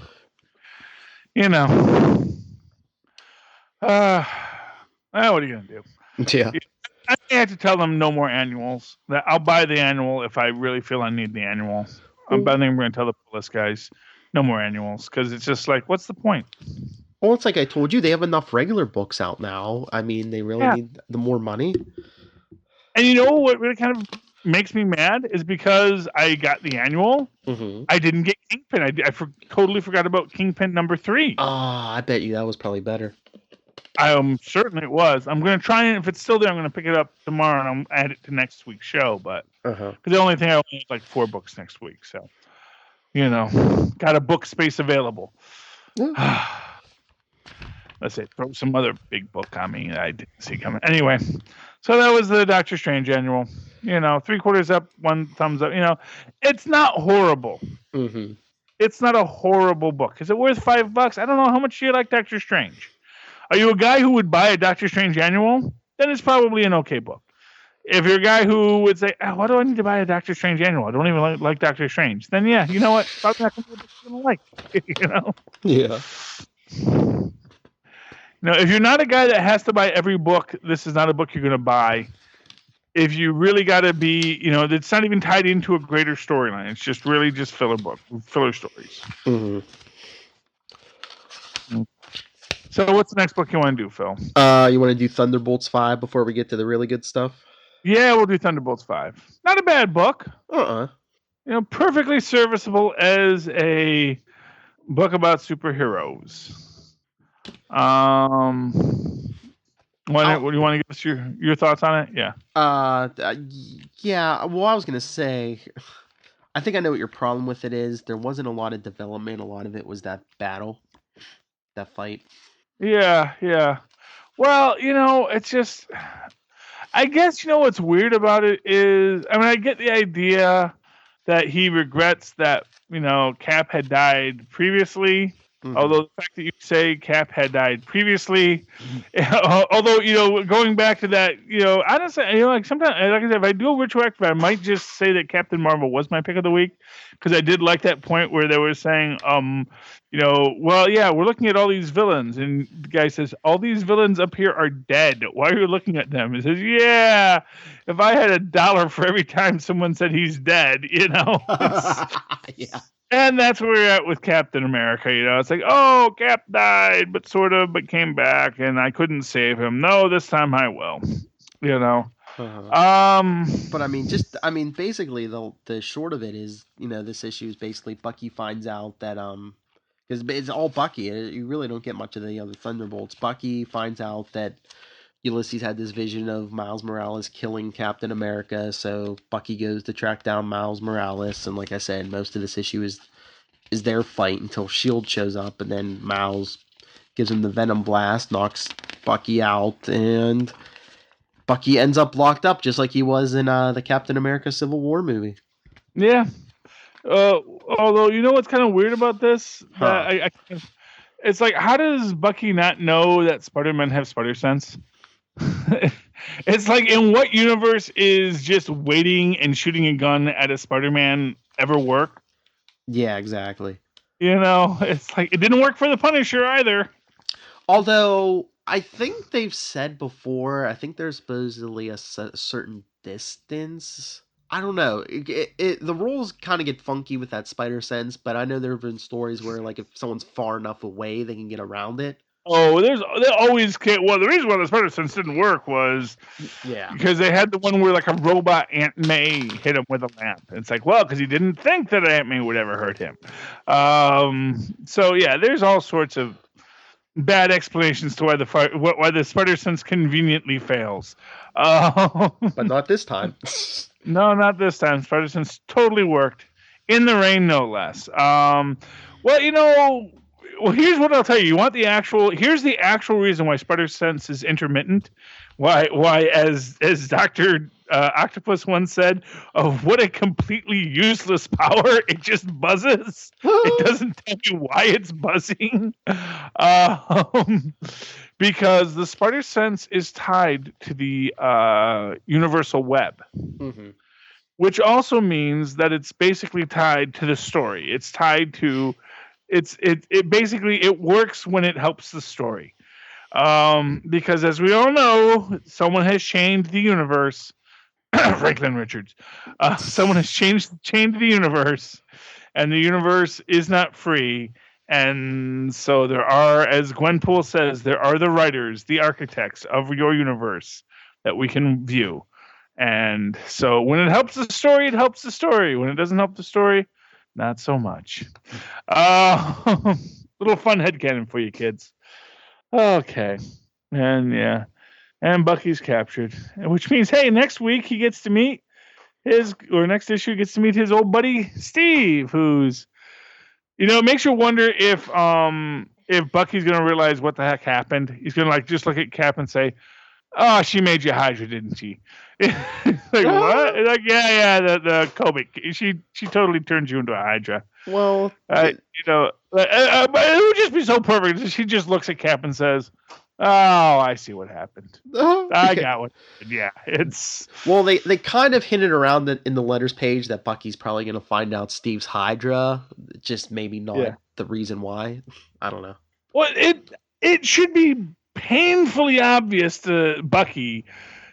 What are you gonna do? Yeah. I have to tell them no more annuals. That I'll buy the annual if I really feel I need the annual. I think I'm going to tell the list guys no more annuals, because it's just like, what's the point? Well, it's like I told you, they have enough regular books out now. I mean, they really need the more money. And what really kind of makes me mad is because I got the annual. Mm-hmm. I didn't get Kingpin. I totally forgot about Kingpin number 3. I bet you that was probably better. Certainly it was. I'm going to try, and if it's still there, I'm going to pick it up tomorrow and I'll add it to next week's show. But the only thing I want is like 4 books next week. So, got a book space available. Yeah. Let's say throw some other big book on me I didn't see coming. Anyway, so that was the Doctor Strange annual. 3/4 up, 1 thumbs up. It's not horrible. Mm-hmm. It's not a horrible book. Is it worth $5? I don't know. How much do you like Doctor Strange? Are you a guy who would buy a Doctor Strange annual? Then it's probably an okay book. If you're a guy who would say, why do I need to buy a Doctor Strange annual? I don't even like Doctor Strange. Then yeah, you know what? Probably not going to be a book you're going to like. Yeah. If you're not a guy that has to buy every book, this is not a book you're going to buy. If you really got to be, it's not even tied into a greater storyline. It's just really just filler stories. Mm-hmm. So what's the next book you want to do, Phil? You want to do Thunderbolts 5 before we get to the really good stuff? Yeah, we'll do Thunderbolts 5. Not a bad book. Perfectly serviceable as a book about superheroes. What do you want to give us your thoughts on it? Yeah. Yeah. Well, I was gonna say, I think I know what your problem with it is. There wasn't a lot of development. A lot of it was that battle, that fight. Yeah. Well, it's just, I guess, what's weird about it is, I mean, I get the idea that he regrets that, Cap had died previously. Mm-hmm. Although the fact that you say Cap had died previously, although, going back to that, honestly, like sometimes, like I said, if I do a retroactive, I might just say that Captain Marvel was my pick of the week, because I did like that point where they were saying, well, yeah, we're looking at all these villains, and the guy says, all these villains up here are dead. Why are you looking at them? He says, yeah, if I had $1 for every time someone said he's dead, Yeah. And that's where we're at with Captain America. It's like, oh, Cap died, but came back, and I couldn't save him. No, this time I will. But basically, the short of it is, this issue is basically Bucky finds out that because it's all Bucky. You really don't get much of the other Thunderbolts. Bucky finds out that Ulysses had this vision of Miles Morales killing Captain America, so Bucky goes to track down Miles Morales, and like I said, most of this issue is their fight until S.H.I.E.L.D. shows up, and then Miles gives him the Venom Blast, knocks Bucky out, and Bucky ends up locked up just like he was in the Captain America Civil War movie. Yeah. Although, what's kind of weird about this? It's like, how does Bucky not know that Spider-Man have spider sense? It's like, in what universe is just waiting and shooting a gun at a Spider-Man ever work? Yeah, exactly. It's like, it didn't work for the Punisher either. Although, I think they've said before, I think there's supposedly a certain distance. I don't know. The rules kind of get funky with that spider sense, but I know there have been stories where, like, if someone's far enough away, they can get around it. Oh, they always can't. Well, the reason why the spider sense didn't work was because they had the one where, like, a robot Aunt May hit him with a lamp. It's like, well, because he didn't think that Aunt May would ever hurt him. So yeah, there's all sorts of bad explanations to why the spider sense conveniently fails. But not this time. No, not this time. Spider sense totally worked in the rain, no less. Well, here's what I'll tell you. You want here's the actual reason why spider sense is intermittent. Why, as Dr. Octopus once said, what a completely useless power. It just buzzes. It doesn't tell you why it's buzzing. Because the spider sense is tied to the universal web. Mm-hmm. Which also means that it's basically tied to the story. It's tied to... It basically, it works when it helps the story, because as we all know, someone has chained the universe. Franklin Richards. Someone has chained the universe, and the universe is not free. And so there are, as Gwenpool says, there are the writers, the architects of your universe that we can view. And so when it helps the story, it helps the story. When it doesn't help the story, not so much. Little fun headcanon for you kids. Okay. And yeah. And Bucky's captured. Which means, hey, next week he gets to meet next issue he gets to meet his old buddy Steve, who's, it makes you wonder if Bucky's gonna realize what the heck happened. He's gonna just look at Cap and say, "Oh, she made you Hydra, didn't she?" Like, what? Like, yeah, the Kobik. She totally turns you into a Hydra. Well, it would just be so perfect. She just looks at Cap and says, "Oh, I see what happened. I got what happened." Yeah, it's... Well, they kind of hinted around in the letters page that Bucky's probably going to find out Steve's Hydra. Just maybe not the reason why. I don't know. Well, it should be painfully obvious to Bucky,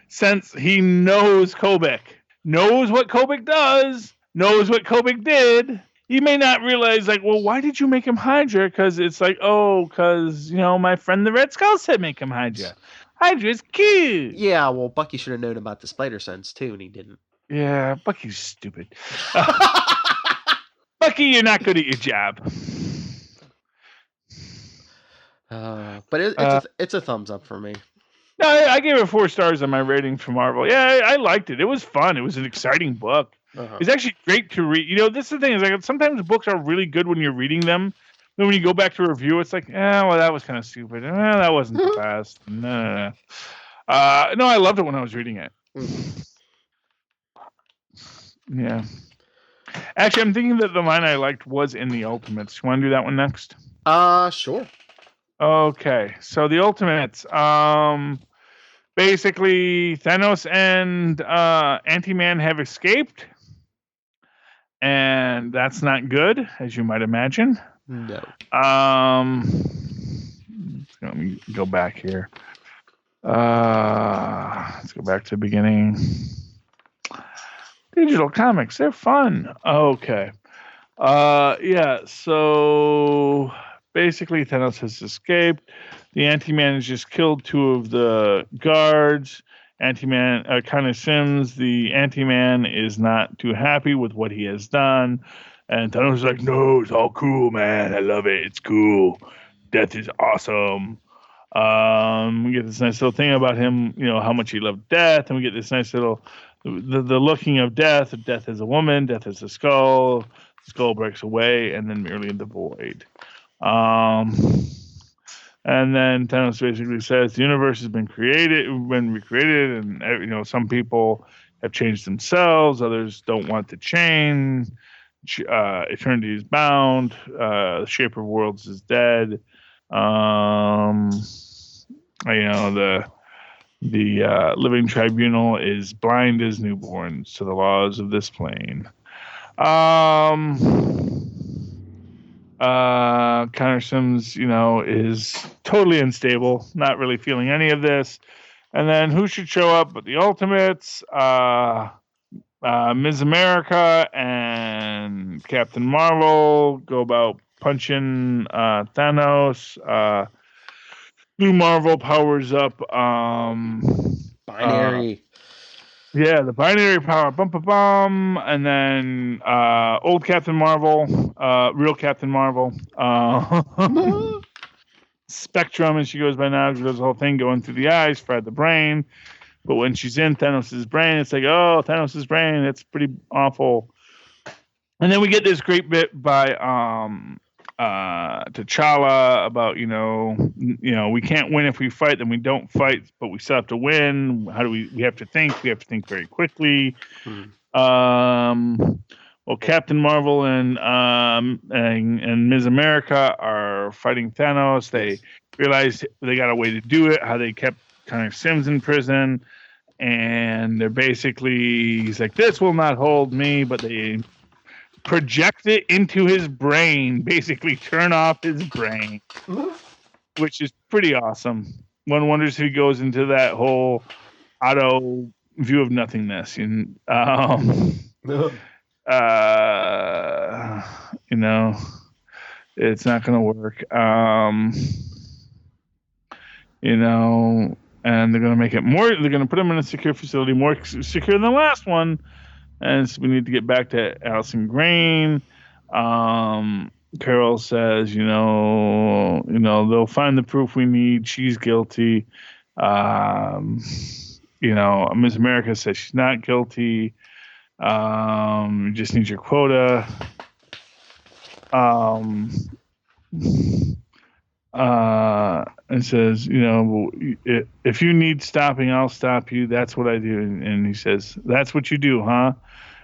since he knows Kobik, knows what Kobik does, knows what Kobik did. you may not realize, like, well, why did you make him Hydra? Because it's like, oh, because, my friend the Red Skull said make him Hydra. Hydra's cute. Yeah, well, Bucky should have known about the spider sense, too, and he didn't. Yeah, Bucky's stupid. Bucky, you're not good at your job. But it's a thumbs up for me. No, I gave it 4 stars on my rating for Marvel. Yeah, I liked it. It was fun. It was an exciting book. It's actually great to read. This is the thing. Is like sometimes books are really good when you're reading them. Then when you go back to review, it's like, well, that was kind of stupid. That wasn't the best. No. No, I loved it when I was reading it. Yeah. Actually, I'm thinking that the line I liked was in the Ultimates. You want to do that one next? Sure. Okay, so the Ultimates. Basically, Thanos and Ant-Man have escaped, and that's not good, as you might imagine. No. Let me go back here. Let's go back to the beginning. Digital comics, they're fun. Okay. Yeah, so basically Thanos has escaped. The Anti-Man has just killed 2 of the guards. Anti-Man, Connor Sims, the Anti-Man, is not too happy with what he has done. And Thanos is like, no, it's all cool, man. I love it. It's cool. Death is awesome. We get this nice little thing about him, how much he loved death. And we get this nice little, the looking of death. Death is a woman. Death is a skull. Skull breaks away, and then merely in the void. And then Thanos basically says the universe has been recreated, and some people have changed themselves, others don't want to change. Eternity is bound. The shape of worlds is dead. The living tribunal is blind as newborns to the laws of this plane. Connor Sims, is totally unstable, not really feeling any of this. And then who should show up but the Ultimates? Ms. America and Captain Marvel go about punching Thanos. Blue Marvel powers up binary. The binary power, bum, and then old Captain Marvel, real Captain Marvel, Spectrum, and she goes by now. She does the whole thing going through the eyes, fried the brain. But when she's in Thanos' brain, it's like, oh, Thanos' brain, it's pretty awful. And then we get this great bit by T'Challa about, we can't win if we fight, then we don't fight, but we still have to win. How do we have to think very quickly. Well, Captain Marvel and Ms. America are fighting Thanos. They realize they got a way to do it, how they kept Connor Sims in prison, and they're basically, he's like, this will not hold me, but they project it into his brain, basically turn off his brain, which is pretty awesome. One wonders if he goes into that whole auto view of nothingness. It's not going to work. And they're going to make it more, they're going to put him in a secure facility, more secure than the last one. And so we need to get back to Allison Grain. Carol says, they'll find the proof we need. She's guilty. Ms. America says she's not guilty. You just need your quota. And says, if you need stopping, I'll stop you. That's what I do. And he says, that's what you do, huh?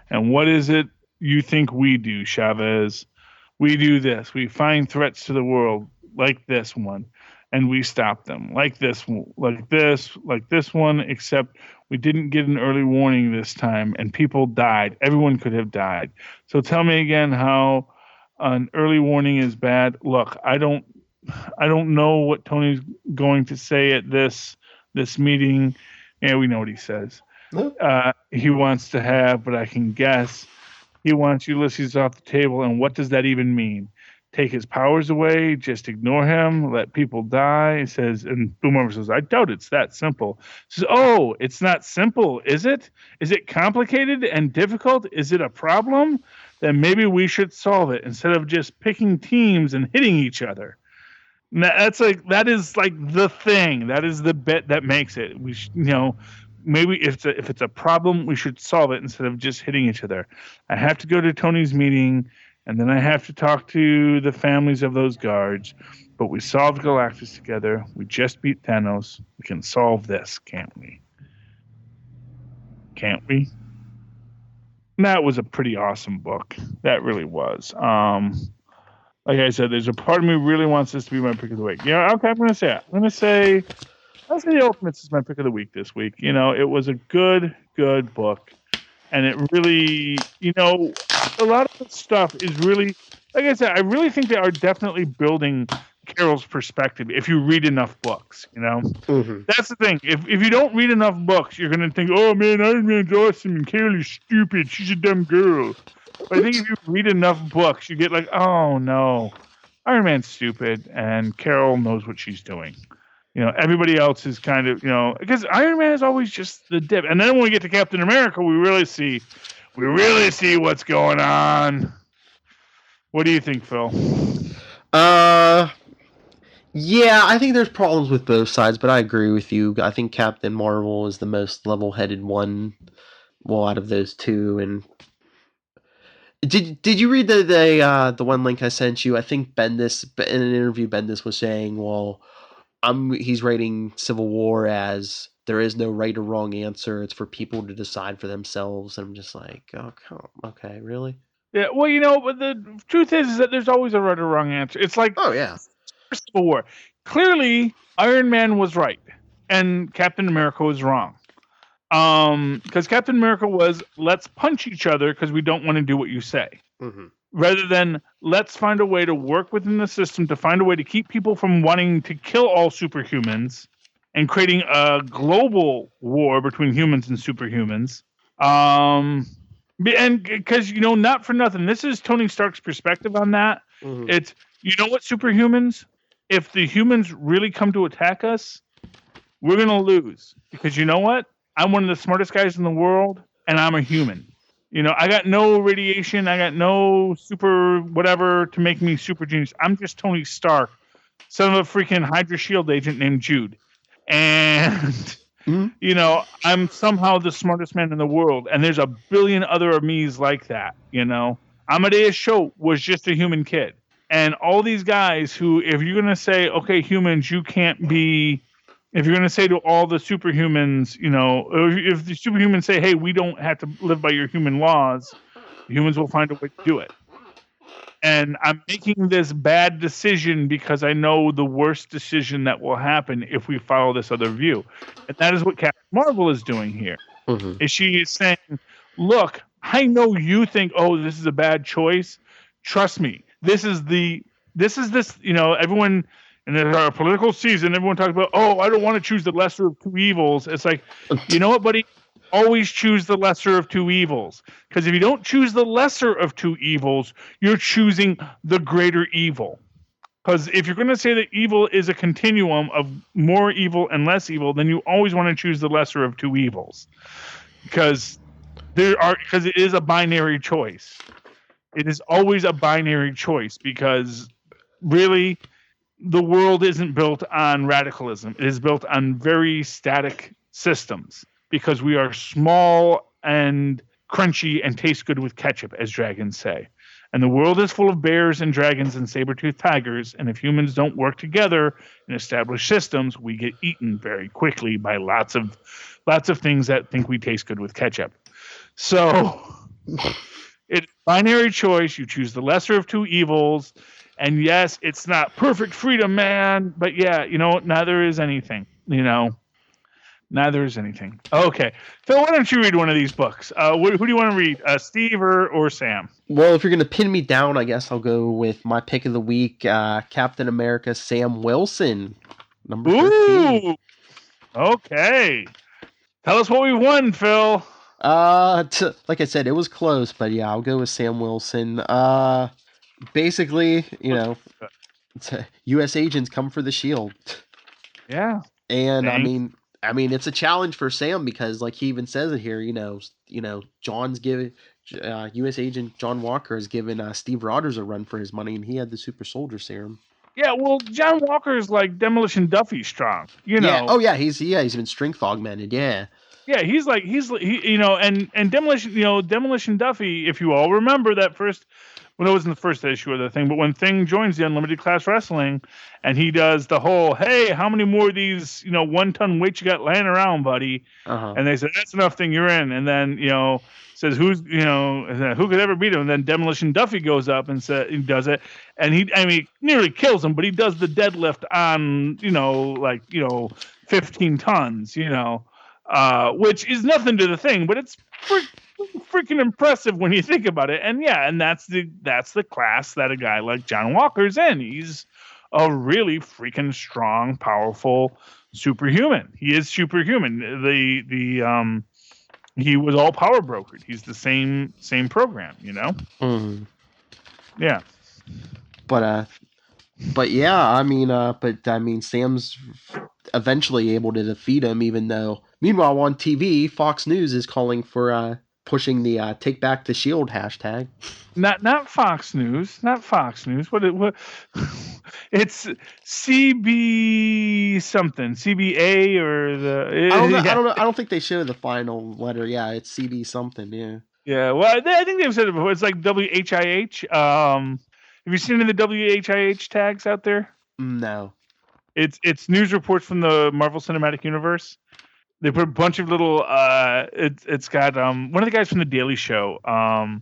And what is it you think we do, Chavez? We do this. We find threats to the world like this one, and we stop them like this one, except we didn't get an early warning this time, and people died. Everyone could have died. So tell me again how an early warning is bad. Look, I don't know what Tony's going to say at this meeting. Yeah, we know what he says. He wants to have, but I can guess. He wants Ulysses off the table, and what does that even mean? Take his powers away, just ignore him, let people die. He says, and Boomer says, I doubt it's that simple. He says, oh, it's not simple, is it? Is it complicated and difficult? Is it a problem? Then maybe we should solve it instead of just picking teams and hitting each other. That is like the thing. That is the bit that makes it. Maybe if it's a problem, we should solve it instead of just hitting each other. I have to go to Tony's meeting, and then I have to talk to the families of those guards. But we solved Galactus together. We just beat Thanos. We can solve this, can't we? Can't we? And that was a pretty awesome book. That really was. Like I said, there's a part of me who really wants this to be my pick of the week. Yeah, okay, I'm going to say it. I'm going to say The Ultimates is my pick of the week this week. It was a good book. And it really, a lot of the stuff is really, like I said, I really think they are definitely building Carol's perspective if you read enough books, Mm-hmm. That's the thing. If you don't read enough books, you're going to think, oh man, Iron Man's awesome and Carol is stupid. She's a dumb girl. But I think if you read enough books, you get like, oh no, Iron Man's stupid and Carol knows what she's doing. Everybody else is kind of, because Iron Man is always just the dip. And then when we get to Captain America, we really see what's going on. What do you think, Phil? Yeah, I think there's problems with both sides, but I agree with you. I think Captain Marvel is the most level-headed one, out of those two. And did you read the one link I sent you? I think Bendis, in an interview, Bendis was saying, well, he's rating Civil War as there is no right or wrong answer. It's for people to decide for themselves. And I'm just like, oh, okay, really? Yeah, well, but the truth is that there's always a right or wrong answer. It's like, oh yeah, Civil War. Clearly, Iron Man was right, and Captain America was wrong. Because Captain America was, let's punch each other because we don't want to do what you say. Mm-hmm. Rather than, let's find a way to work within the system to find a way to keep people from wanting to kill all superhumans and creating a global war between humans and superhumans. And because, not for nothing, this is Tony Stark's perspective on that. Mm-hmm. It's, what, superhumans? If the humans really come to attack us, we're going to lose. Because you know what? I'm one of the smartest guys in the world, and I'm a human. I got no radiation. I got no super whatever to make me super genius. I'm just Tony Stark, son of a freaking Hydra Shield agent named Jude. And, I'm somehow the smartest man in the world. And there's a billion other me's like that, Amadeus Cho was just a human kid. And all these guys who, if you're going to say, okay, humans, you can't be... If you're going to say to all the superhumans, if the superhumans say, hey, we don't have to live by your human laws, humans will find a way to do it. And I'm making this bad decision because I know the worst decision that will happen if we follow this other view. And that is what Captain Marvel is doing here. Mm-hmm. Is she is saying, look, I know you think, oh, this is a bad choice. Trust me. This is everyone... And in our political season, everyone talks about, oh, I don't want to choose the lesser of two evils. It's like, you know what, buddy? Always choose the lesser of two evils. Because if you don't choose the lesser of two evils, you're choosing the greater evil. Because if you're going to say that evil is a continuum of more evil and less evil, then you always want to choose the lesser of two evils. Because it is a binary choice. It is always a binary choice because really... the world isn't built on radicalism. It is built on very static systems because we are small and crunchy and taste good with ketchup, as dragons say. And the world is full of bears and dragons and saber-toothed tigers. And if humans don't work together and establish systems, we get eaten very quickly by lots of things that think we taste good with ketchup. So it's binary choice. You choose the lesser of two evils. And yes, it's not perfect freedom, man. But yeah, neither is anything. Neither is anything. Okay. Phil, why don't you read one of these books? Who do you want to read? Steve or Sam? Well, if you're going to pin me down, I guess I'll go with my pick of the week, Captain America Sam Wilson, number 13. Ooh. Okay. Tell us what we won, Phil. Like I said, it was close, but yeah, I'll go with Sam Wilson. Basically, U.S. agents come for the shield. Yeah. And Thanks. it's a challenge for Sam because, like he even says it here, John's giving U.S. agent John Walker has given Steve Rogers a run for his money, and he had the super soldier serum. Yeah, well, John Walker's like Demolition Duffy strong, Yeah. Oh yeah, he's been strength augmented. Yeah. Yeah, and Demolition Duffy. If you all remember that first, well, it wasn't the first issue of the thing, but when Thing joins the Unlimited Class Wrestling, and he does the whole, "Hey, how many more of these 1-ton weights you got laying around, buddy?" Uh-huh. And they said, "That's enough, Thing, you're in." And then says, "Who could ever beat him?" And then Demolition Duffy goes up and he does it, and he nearly kills him, but he does the deadlift on 15 tons, which is nothing to the Thing, but it's freaking impressive when you think about it. And yeah, and that's the class that a guy like John Walker's in. He's a really freaking strong, powerful superhuman. He is superhuman. He was all power brokered. He's the same program, Mm. Yeah. But yeah, Sam's eventually able to defeat him, even though meanwhile on TV, Fox News is calling for pushing the "Take Back the Shield" hashtag. Not Fox News, not Fox News. What? It's CB something, CBA or the. I don't know. Yeah. I don't think they show the final letter. Yeah, it's CB something. Yeah. Yeah. Well, I think they've said it before. It's like WHIH. Have you seen any of the WHIH tags out there? No. It's news reports from the Marvel Cinematic Universe. They put a bunch of little. It's got one of the guys from the Daily Show. I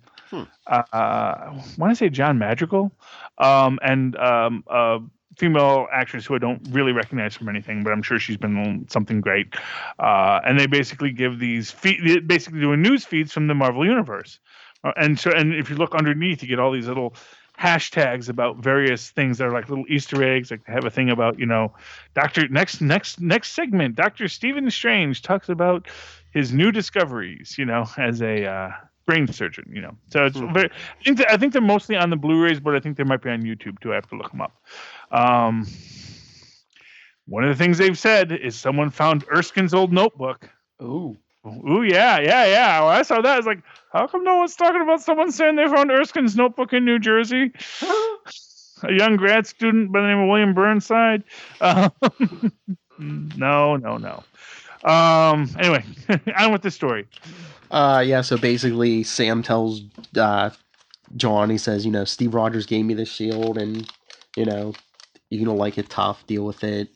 want to say John Madrigal, and a female actress who I don't really recognize from anything, but I'm sure she's been on something great. And they basically give these basically doing news feeds from the Marvel Universe, and if you look underneath, you get all these little hashtags about various things that are like little Easter eggs. Like they have a thing about Doctor next segment. Dr. Stephen Strange talks about his new discoveries. As a brain surgeon. So it's very. I think they're mostly on the Blu-rays, but I think they might be on YouTube too. I have to look them up. One of the things they've said is someone found Erskine's old notebook. Ooh, yeah. When I saw that, I was like, how come no one's talking about someone saying they found Erskine's notebook in New Jersey? A young grad student by the name of William Burnside. No. Anyway, on with the story. So basically, Sam tells John, he says, Steve Rogers gave me the shield, and, you're going to like it tough, deal with it.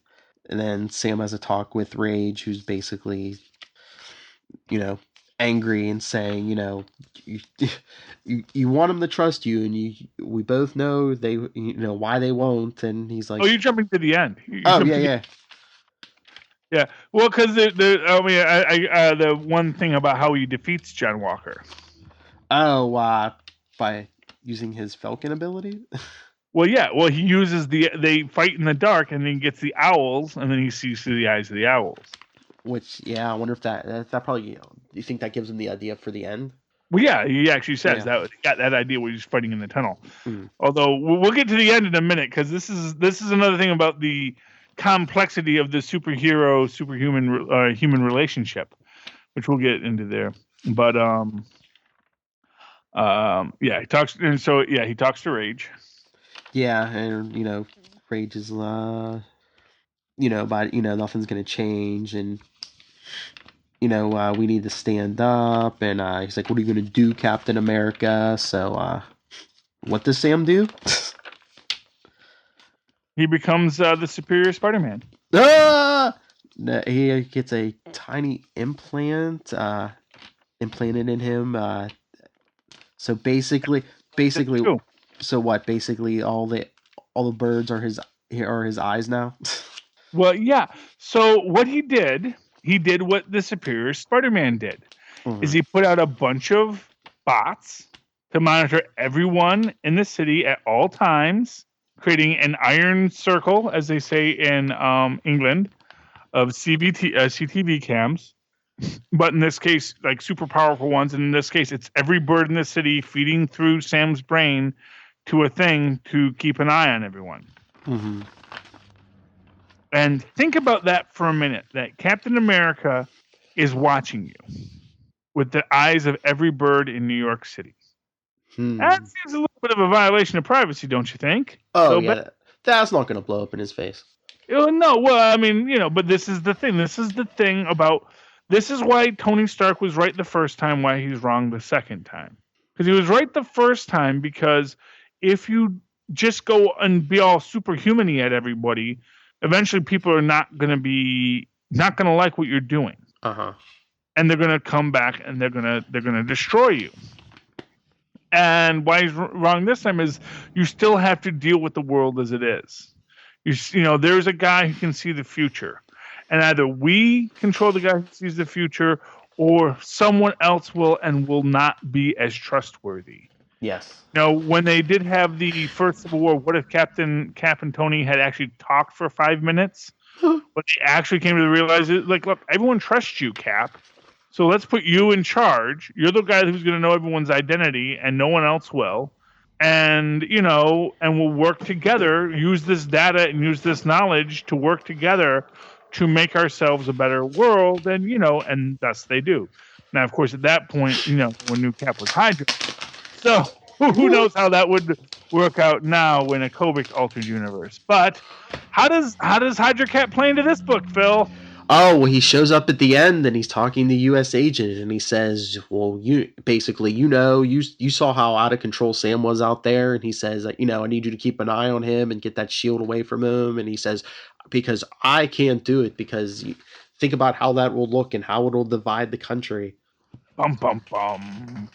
And then Sam has a talk with Rage, who's basically, angry and saying, you want him to trust you, and we both know they, why they won't. And he's like, "Oh, you're jumping to the end." Yeah. Yeah. Well, because the one thing about how he defeats John Walker. Oh, by using his Falcon ability. Well, yeah. Well, he uses they fight in the dark, and then he gets the owls, and then he sees through the eyes of the owls. Which, yeah, I wonder if that probably, do you think that gives him the idea for the end? Well, yeah, he actually says that he got that idea when he was fighting in the tunnel. Although we'll get to the end in a minute, because this is another thing about the complexity of the superhuman human relationship, which we'll get into there. But he talks, and so he talks to Rage. Yeah, and Rage is but nothing's gonna change, and we need to stand up, and he's like, "What are you gonna do, Captain America?" So what does Sam do? He becomes the superior Spider-Man. He gets a tiny implant implanted in him. So basically, so what? Basically, all the birds are his eyes now. Well, yeah. So what he did what the superior Spider-Man did. Is he put out a bunch of bots to monitor everyone in the city at all times, creating an iron circle, as they say in England, of CCTV cams. but in this case, like super powerful ones. And in this case, it's every bird in the city feeding through Sam's brain to a thing to keep an eye on everyone. Mm-hmm. And think about that for a minute, that Captain America is watching you with the eyes of every bird in New York City. That seems a little bit of a violation of privacy, don't you think? Oh, yeah. That's not going to blow up in his face. No, well, I mean, but this is the thing. This is the thing about... This is why Tony Stark was right the first time, why he's wrong the second time. Because he was right the first time because if you just go and be all superhuman-y at everybody, eventually people are not going to like what you're doing. Uh-huh. And they're going to come back and they're going to destroy you. And why he's wrong this time is you still have to deal with the world as it is. There's a guy who can see the future. And either we control the guy who sees the future or someone else will and will not be as trustworthy. Yes. When they did have the first Civil War, what if Cap and Tony had actually talked for 5 minutes? But they actually came to the realization, like, look, everyone trusts you, Cap. So let's put you in charge. You're the guy who's going to know everyone's identity and no one else will. And, and we'll work together, use this data and use this knowledge to work together to make ourselves a better world. And, and thus they do. Now, of course, at that point, when New Cap was Hydra. So who knows how that would work out now in a Kobik altered universe. But how does Hydra Cap play into this book, Phil? Oh, well, he shows up at the end and he's talking to U.S. agent and he says, well, you saw how out of control Sam was out there. And he says, I need you to keep an eye on him and get that shield away from him. And he says, because I can't do it, because think about how that will look and how it'll divide the country. Bum, bum, bum.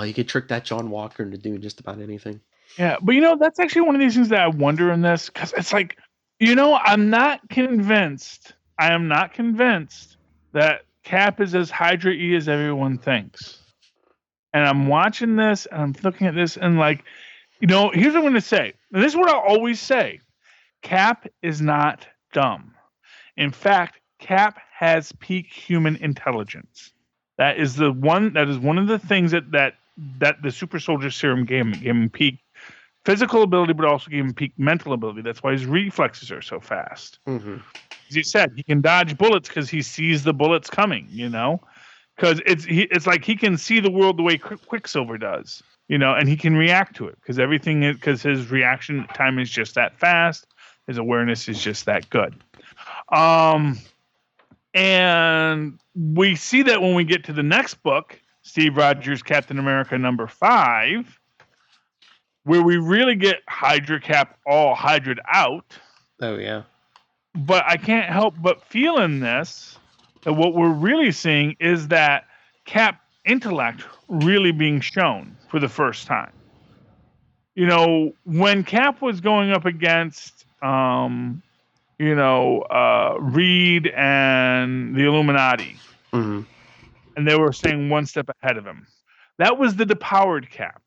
You could trick that John Walker into doing just about anything. Yeah, but that's actually one of these things that I wonder in this, because it's like, I'm not convinced. I am not convinced that Cap is as Hydra-y as everyone thinks. And I'm watching this and I'm looking at this and like, here's what I'm going to say. And this is what I'll always say. Cap is not dumb. In fact, Cap has peak human intelligence. That is one of the things that the super soldier serum gave him. It gave him peak physical ability, but also gave him peak mental ability. That's why his reflexes are so fast. Mm-hmm. As you said, he can dodge bullets because he sees the bullets coming, because it's like he can see the world the way Quicksilver does, and he can react to it because his reaction time is just that fast. His awareness is just that good. And we see that when we get to the next book, Steve Rogers' Captain America #5, where we really get Hydra Cap all hydra'd out. Oh, yeah. But I can't help but feel in this that what we're really seeing is that Cap intellect really being shown for the first time. When Cap was going up against, Reed and the Illuminati, mm-hmm. and they were staying one step ahead of him, that was the depowered Cap.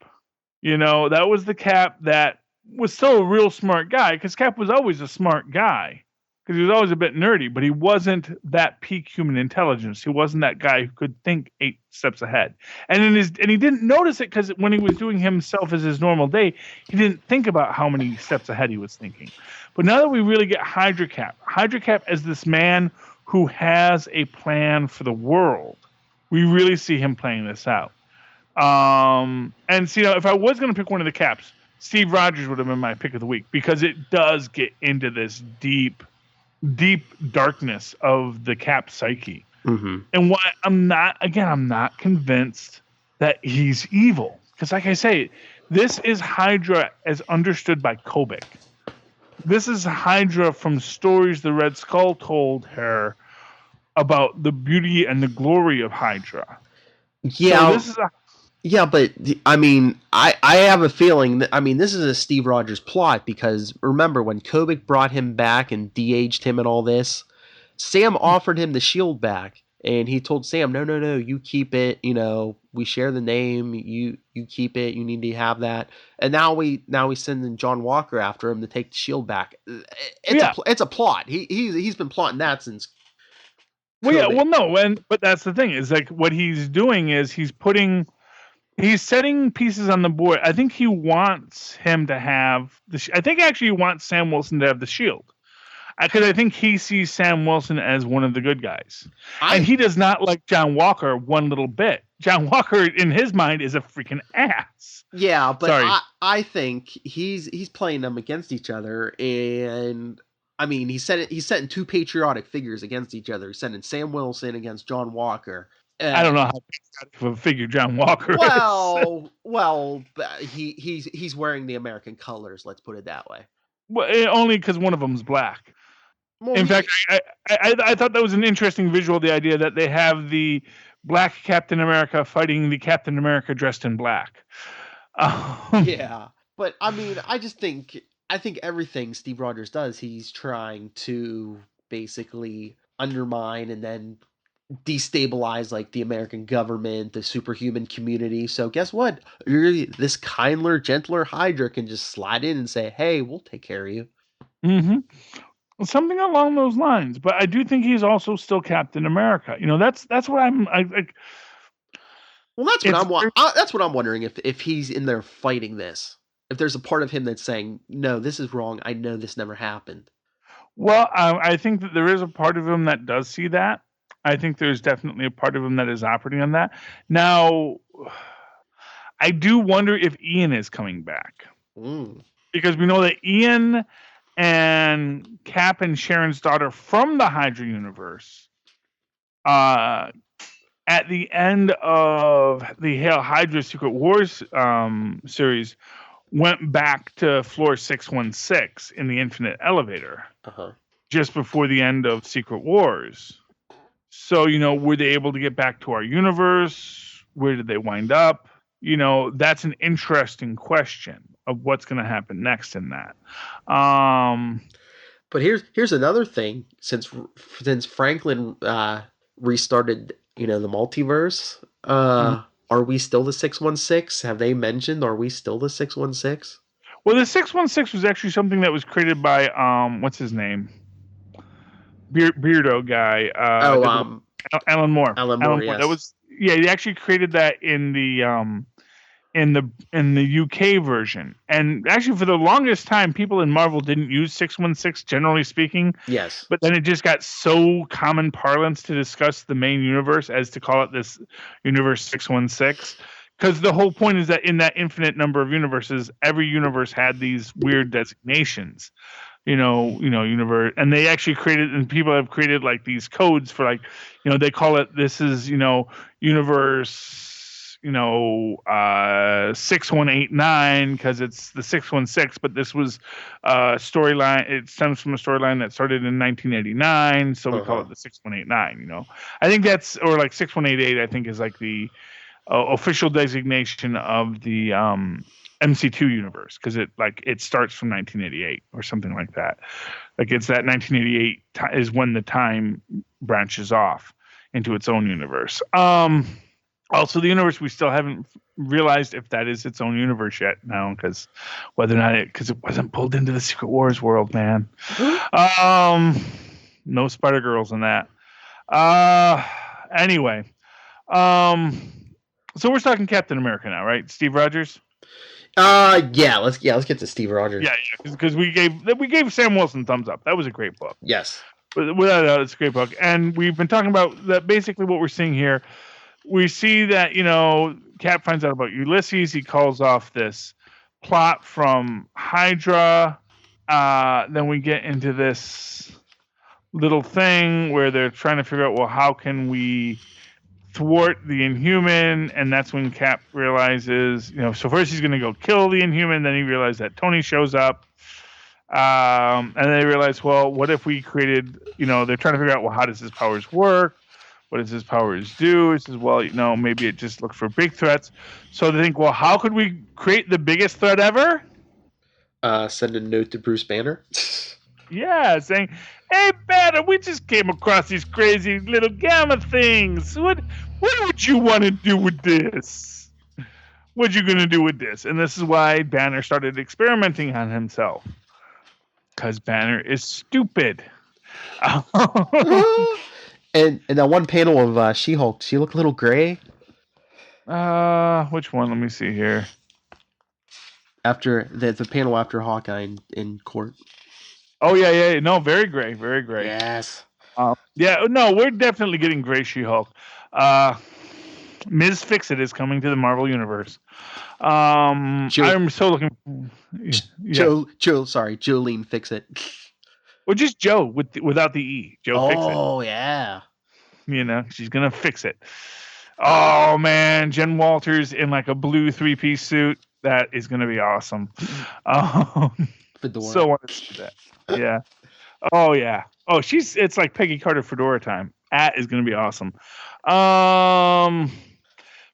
That was the Cap that was still a real smart guy, because Cap was always a smart guy, because he was always a bit nerdy, but he wasn't that peak human intelligence. He wasn't that guy who could think 8 steps ahead. And he didn't notice it because when he was doing himself as his normal day, he didn't think about how many steps ahead he was thinking. But now that we really get Hydra Cap as this man who has a plan for the world, we really see him playing this out. And so, if I was going to pick one of the Caps, Steve Rogers would have been my pick of the week, because it does get into this deep darkness of the Cap psyche. Mm-hmm. And why I'm not convinced that he's evil, because like I say, this is Hydra as understood by Kobik. This is Hydra from stories the Red Skull told her about the beauty and the glory of Hydra. Yeah. So this is Yeah, but I mean, I have a feeling that, this is a Steve Rogers plot, because remember when Kobik brought him back and de-aged him and all this, Sam offered him the shield back, and he told Sam, no, you keep it. We share the name. You keep it. You need to have that. And now we send John Walker after him to take the shield back. It's a plot. He's been plotting that since Well, yeah, well, no, but that's the thing is like what he's doing is he's setting pieces on the board. I think he wants him to have I think actually he wants Sam Wilson to have the shield. Because I think he sees Sam Wilson as one of the good guys. And he does not like John Walker one little bit. John Walker, in his mind, is a freaking ass. Yeah, but I think he's playing them against each other. And, I mean, he's setting two patriotic figures against each other. He's setting Sam Wilson against John Walker. I don't know how patriotic of a figure John Walker is. Well, he's wearing the American colors, let's put it that way. Well, only because one of them's black. In fact, I thought that was an interesting visual, the idea that they have the black Captain America fighting the Captain America dressed in black. Yeah, but I mean, I think everything Steve Rogers does, he's trying to basically undermine and then destabilize like the American government, the superhuman community. So guess what? This kindler, gentler Hydra can just slide in and say, "Hey, we'll take care of you." Mm-hmm. Something along those lines, but I do think he's also still Captain America. That's what I'm. Well, that's what I'm wondering if he's in there fighting this. If there's a part of him that's saying, "No, this is wrong. I know this never happened." Well, I think that there is a part of him that does see that. I think there's definitely a part of him that is operating on that. Now, I do wonder if Ian is coming back because we know that Ian and Cap and Sharon's daughter from the Hydra universe, at the end of the Hail Hydra Secret Wars series, went back to floor 616 in the Infinite Elevator just before the end of Secret Wars. So, were they able to get back to our universe? Where did they wind up? That's an interesting question of what's going to happen next in that. But here's another thing. Since Franklin restarted, the multiverse, are we still the 616? Have they mentioned, are we still the 616? Well, the 616 was actually something that was created by, what's his name? Beardo guy. Alan Moore. Alan Moore, yes. That was, he actually created that in the UK version. And actually, for the longest time, people in Marvel didn't use 616, generally speaking. Yes. But then it just got so common parlance to discuss the main universe as to call it this universe 616. Because the whole point is that in that infinite number of universes, every universe had these weird designations. Universe, and they actually created, and people have created like these codes for like, they call it, this is, universe, 6189 because it's the 616, but this was storyline. It stems from a storyline that started in 1989, so we call it the 6189. I think that's, or like 6188. I think is like the official designation of the MC2 universe, because it starts from 1988 or something like that. Like it's that 1988 is when the time branches off into its own universe. Also, the universe, we still haven't realized if that is its own universe yet now, because whether or not because it wasn't pulled into the Secret Wars world, man. No Spider-Girls in that. Anyway, so we're talking Captain America now, right? Steve Rogers. Yeah, let's get to Steve Rogers. Yeah, because we gave Sam Wilson thumbs up. That was a great book. Yes, without a doubt, it's a great book, and we've been talking about that. Basically, what we're seeing here, we see that Cap finds out about Ulysses. He calls off this plot from Hydra. Then we get into this little thing where they're trying to figure out, well, how can we thwart the Inhuman? And that's when Cap realizes, so first he's going to go kill the Inhuman, then he realizes that Tony shows up, and they realize, well, what if we created, they're trying to figure out, well, how does his powers work? What does his powers do? He says, well, maybe it just looks for big threats. So they think, well, how could we create the biggest threat ever? Send a note to Bruce Banner. Yeah, saying, "Hey, Banner, we just came across these crazy little gamma things. What would you want to do with this? What you gonna do with this?" And this is why Banner started experimenting on himself, because Banner is stupid. And that one panel of She-Hulk, she looked a little gray. Which one? Let me see here. After the panel after Hawkeye in court. Oh yeah. No, very gray, very gray. Yes. Yeah, no, we're definitely getting gray She-Hulk. Ms. Fix-It is coming to the Marvel Universe. I'm so looking. Jolene Fix-It. Well, just Joe without the E. Joe Fix-It. Oh yeah. She's gonna fix it. Oh man, Jen Walters in like a blue 3-piece suit. That is gonna be awesome. Fedora. So want to see that. Yeah. Oh yeah. Oh, it's like Peggy Carter Fedora time. That is going to be awesome. But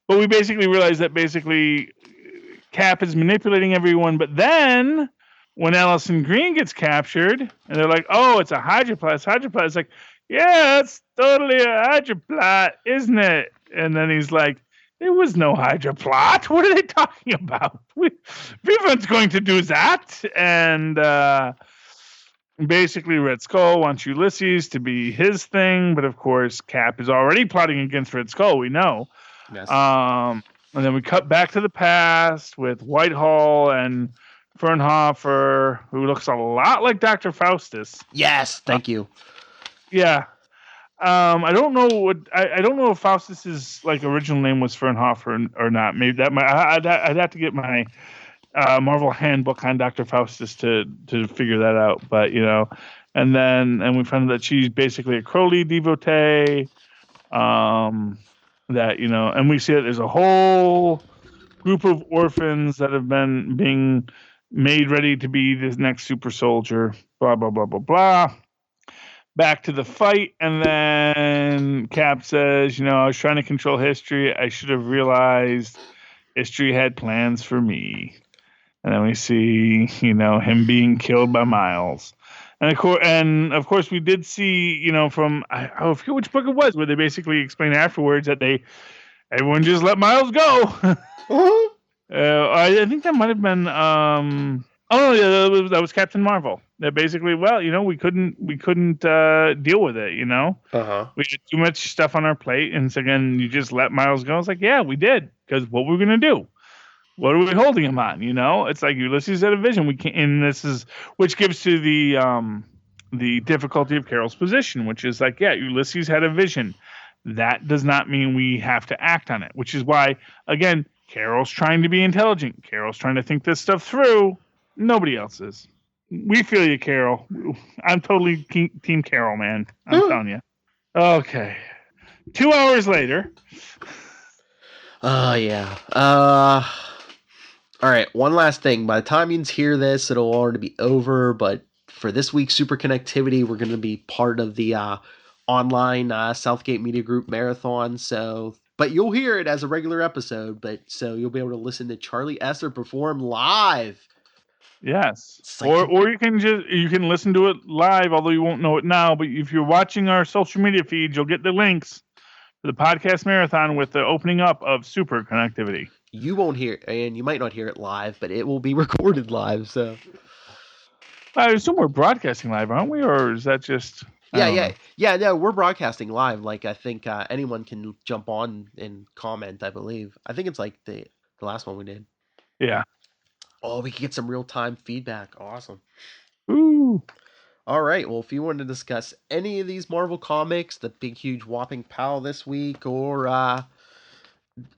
we basically realized that Cap is manipulating everyone. But then when Allison Green gets captured, and they're like, "Oh, it's a Hydroplot." It's like, yeah, it's totally a Hydroplot, isn't it? And then he's like, there was no Hydroplot. What are they talking about? We weren't going to do that. And basically, Red Skull wants Ulysses to be his thing, but of course, Cap is already plotting against Red Skull. We know. Yes. And then we cut back to the past with Whitehall and Fernhofer, who looks a lot like Dr. Faustus. Yes, thank you. Yeah. I don't know I don't know if Faustus's original name was Fernhofer or not. Maybe that I'd have to get my Marvel handbook on Dr. Faustus to figure that out. But and we found that she's basically a Crowley devotee. And we see that there's a whole group of orphans that have been being made ready to be this next super soldier. Blah blah blah blah blah. Back to the fight, and then Cap says, I was trying to control history. I should have realized history had plans for me. And then we see, him being killed by Miles. And of course, we did see, from, I forget which book it was, where they basically explained afterwards that everyone just let Miles go. I think that might have been, that was Captain Marvel. That basically, we couldn't deal with it, Uh-huh. We had too much stuff on our plate, and so again, you just let Miles go. It's like, yeah, we did, because what were we gonna do? What are we holding him on? It's like Ulysses had a vision. We can't, and which gives to the difficulty of Carol's position, which is like, yeah, Ulysses had a vision. That does not mean we have to act on it, which is why, again, Carol's trying to be intelligent. Carol's trying to think this stuff through. Nobody else is. We feel you, Carol. I'm totally Team Carol, man. I'm telling you. Okay. 2 hours later. Oh, yeah. All right, one last thing. By the time you hear this, it'll already be over. But for this week's Super Connectivity, we're going to be part of the online Southgate Media Group marathon. But you'll hear it as a regular episode. So you'll be able to listen to Charlie Esser perform live. Yes, or you can listen to it live, although you won't know it now. But if you're watching our social media feeds, you'll get the links to the podcast marathon with the opening up of Super Connectivity. You won't hear, and you might not hear it live, but it will be recorded live. So I assume we're broadcasting live, aren't we? Or is that just? Yeah. No, we're broadcasting live. Like I think anyone can jump on and comment. I believe. I think it's like the last one we did. Yeah. Oh, we can get some real-time feedback. Awesome. Ooh. All right. Well, if you want to discuss any of these Marvel comics, the big, huge, whopping pal this week, or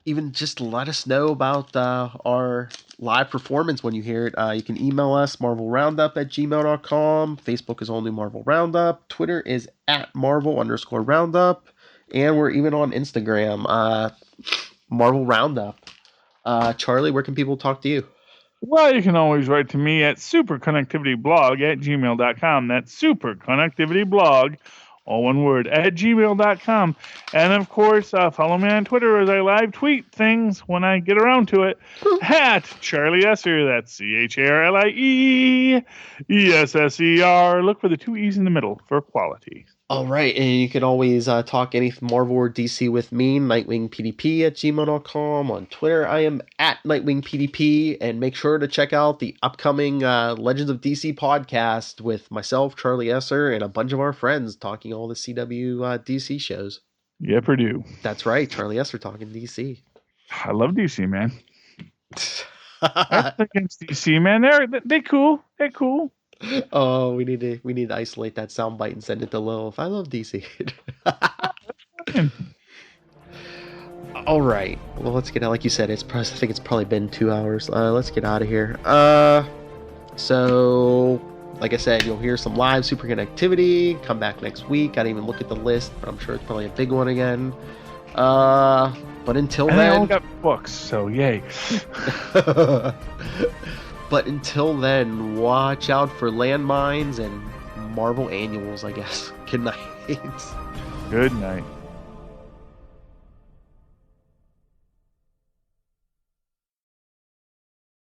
even just let us know about our live performance when you hear it, you can email us, marvelroundup@gmail.com. Facebook is only Marvel Roundup. Twitter is @Marvel_Roundup. And we're even on Instagram, Marvel Roundup. Charlie, where can people talk to you? Well, you can always write to me at superconnectivityblog@gmail.com. That's superconnectivityblog, all one word, @gmail.com. And of course, follow me on Twitter as I live tweet things when I get around to it. At Charlie Esser, that's CharlieEsser. Look for the 2 E's in the middle for quality. All right, and you can always talk any Marvel or DC with me, nightwingpdp@gmail.com. On Twitter, I am at nightwingpdp, and make sure to check out the upcoming Legends of DC podcast with myself, Charlie Esser, and a bunch of our friends talking all the CW DC shows. Yeah, Purdue. That's right, Charlie Esser talking DC. I love DC, man. That's against DC, man. They cool. They're cool. Oh, we need to isolate that soundbite and send it to Lilith. I love DC. All right. Well, let's get out. Like you said, I think it's probably been 2 hours. Let's get out of here. So, like I said, you'll hear some live super connectivity. Come back next week. I didn't even look at the list, but I'm sure it's probably a big one again. But until then, I all got books, so yay. But until then, watch out for landmines and Marvel annuals, I guess. Good night. Good night.